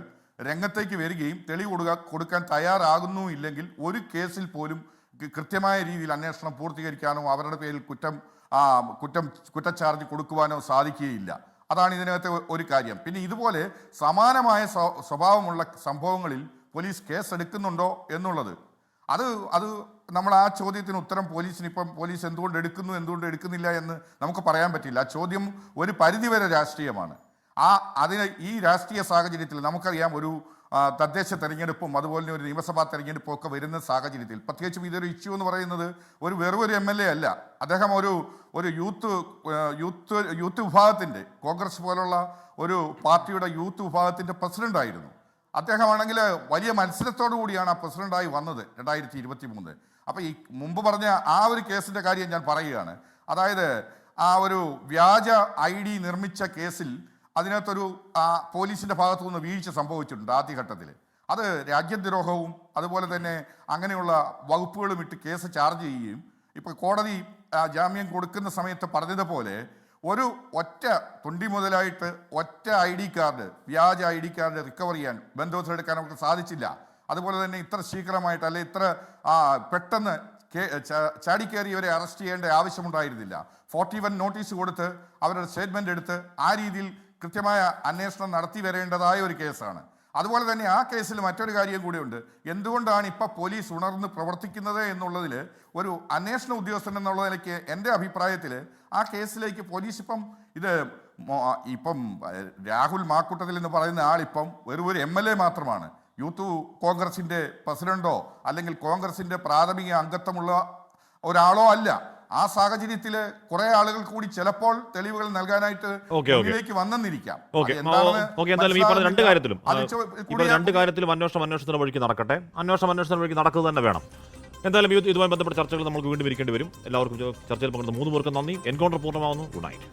രംഗത്തേക്ക് വരികയും തെളിവ് കൊടുക്കാൻ തയ്യാറാകുന്നു ഇല്ലെങ്കിൽ ഒരു കേസിൽ പോലും കൃത്യമായ രീതിയിൽ അന്വേഷണം പൂർത്തീകരിക്കാനോ അവരുടെ പേരിൽ കുറ്റച്ചാർജ് കൊടുക്കുവാനോ സാധിക്കുകയില്ല. അതാണ് ഇതിനകത്തെ ഒരു കാര്യം. പിന്നെ ഇതുപോലെ സമാനമായ സ്വഭാവമുള്ള സംഭവങ്ങളിൽ പോലീസ് കേസ് എടുക്കുന്നുണ്ടോ എന്നുള്ളത് അത് നമ്മൾ ആ ചോദ്യത്തിന് ഉത്തരം പോലീസ് എന്തുകൊണ്ട് എടുക്കുന്നില്ല എന്ന് നമുക്ക് പറയാൻ പറ്റില്ല. ആ ചോദ്യം ഒരു പരിധിവരെ രാഷ്ട്രീയമാണ്. ഈ രാഷ്ട്രീയ സാഹചര്യത്തിൽ നമുക്കറിയാം ഒരു തദ്ദേശ തെരഞ്ഞെടുപ്പും അതുപോലെ ഒരു നിയമസഭാ തെരഞ്ഞെടുപ്പും ഒക്കെ വരുന്ന സാഹചര്യത്തിൽ പ്രത്യേകിച്ചും ഇതൊരു ഇഷ്യൂ എന്ന് പറയുന്നത് വെറും ഒരു MLA അല്ല. അദ്ദേഹം ഒരു യൂത്ത് വിഭാഗത്തിൻ്റെ, കോൺഗ്രസ് പോലുള്ള ഒരു പാർട്ടിയുടെ യൂത്ത് വിഭാഗത്തിൻ്റെ പ്രസിഡൻ്റായിരുന്നു. അദ്ദേഹമാണെങ്കിൽ വലിയ മത്സരത്തോടു കൂടിയാണ് ആ പ്രസിഡൻ്റായി വന്നത് 2023. അപ്പോൾ ഈ മുമ്പ് പറഞ്ഞ ആ ഒരു കേസിൻ്റെ കാര്യം ഞാൻ പറയുകയാണ്. അതായത് ആ ഒരു വ്യാജ ID നിർമ്മിച്ച കേസിൽ അതിനകത്തൊരു പോലീസിൻ്റെ ഭാഗത്തു നിന്ന് വീഴ്ച സംഭവിച്ചിട്ടുണ്ട് ആദ്യഘട്ടത്തിൽ. അത് രാജ്യദ്രോഹവും അതുപോലെ തന്നെ അങ്ങനെയുള്ള വകുപ്പുകളും ഇട്ട് കേസ് ചാർജ് ചെയ്യുകയും ഇപ്പോൾ കോടതി ജാമ്യം കൊടുക്കുന്ന സമയത്ത് പറഞ്ഞതുപോലെ ഒറ്റ തൊണ്ടി മുതലായിട്ട് ഒറ്റ ID കാർഡ്, വ്യാജ ID കാർഡ് റിക്കവർ ചെയ്യാൻ ബന്ധോത്സവം അവർക്ക് സാധിച്ചില്ല. അതുപോലെ തന്നെ ഇത്ര ശീഘ്രമായിട്ട് അല്ലെ ഇത്ര പെട്ടെന്ന് ചാടിക്കേറിയവരെ അറസ്റ്റ് ചെയ്യേണ്ട ആവശ്യമുണ്ടായിരുന്നില്ല. 41 നോട്ടീസ് കൊടുത്ത് അവരുടെ സ്റ്റേറ്റ്മെൻ്റ് എടുത്ത് ആ രീതിയിൽ കൃത്യമായ അന്വേഷണം നടത്തി വരേണ്ടതായ ഒരു കേസാണ്. അതുപോലെ തന്നെ ആ കേസിൽ മറ്റൊരു കാര്യം കൂടിയുണ്ട്. എന്തുകൊണ്ടാണ് ഇപ്പോൾ പോലീസ് ഉണർന്ന് പ്രവർത്തിക്കുന്നത് എന്നുള്ളതിൽ ഒരു അന്വേഷണ ഉദ്യോഗസ്ഥൻ എന്നുള്ള നിലയ്ക്ക് എൻ്റെ അഭിപ്രായത്തിൽ ആ കേസിലേക്ക് പോലീസ് ഇപ്പം രാഹുൽ മാക്കൂട്ടത്തിൽ എന്ന് പറയുന്ന ആളിപ്പം ഒരു MLA മാത്രമാണ്. യൂത്ത് കോൺഗ്രസിൻ്റെ പ്രസിഡന്റോ അല്ലെങ്കിൽ കോൺഗ്രസിൻ്റെ പ്രാഥമിക അംഗത്വമുള്ള ഒരാളോ അല്ല. ആ സാഹചര്യത്തിൽ കുറെ ആളുകൾ കൂടി ചിലപ്പോൾ തെളിവുകൾ നൽകാനായിട്ട് ഇതിലേക്ക് വന്നെന്നിരിക്കാം. രണ്ട് കാര്യത്തിലും അന്വേഷണത്തിന്റെ വഴിക്ക് നടക്കട്ടെ. അന്വേഷണത്തിന്റെ വഴിക്ക് നടക്കുക തന്നെ വേണം. എന്തായാലും ഇതുമായി ബന്ധപ്പെട്ട ചർച്ചകൾ നമുക്ക് വീണ്ടും ഇരിക്കേണ്ടി വരും. എല്ലാവർക്കും ചർച്ചയിൽ പങ്കെടുത്ത 3 പേർക്കും നന്ദി. എൻകൗണ്ടർ പൂർണ്ണമാവുന്നു. Good night.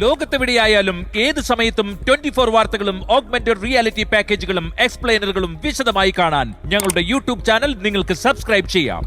ലോകത്തെവിടെയായാലും ഏത് സമയത്തും 24 വാർത്തകളും ഓഗ്മെന്റഡ് റിയാലിറ്റി പാക്കേജുകളും എക്സ്പ്ലെയിനറുകളും വിശദമായി കാണാൻ ഞങ്ങളുടെ YouTube ചാനൽ നിങ്ങൾക്ക് സബ്സ്ക്രൈബ് ചെയ്യാം.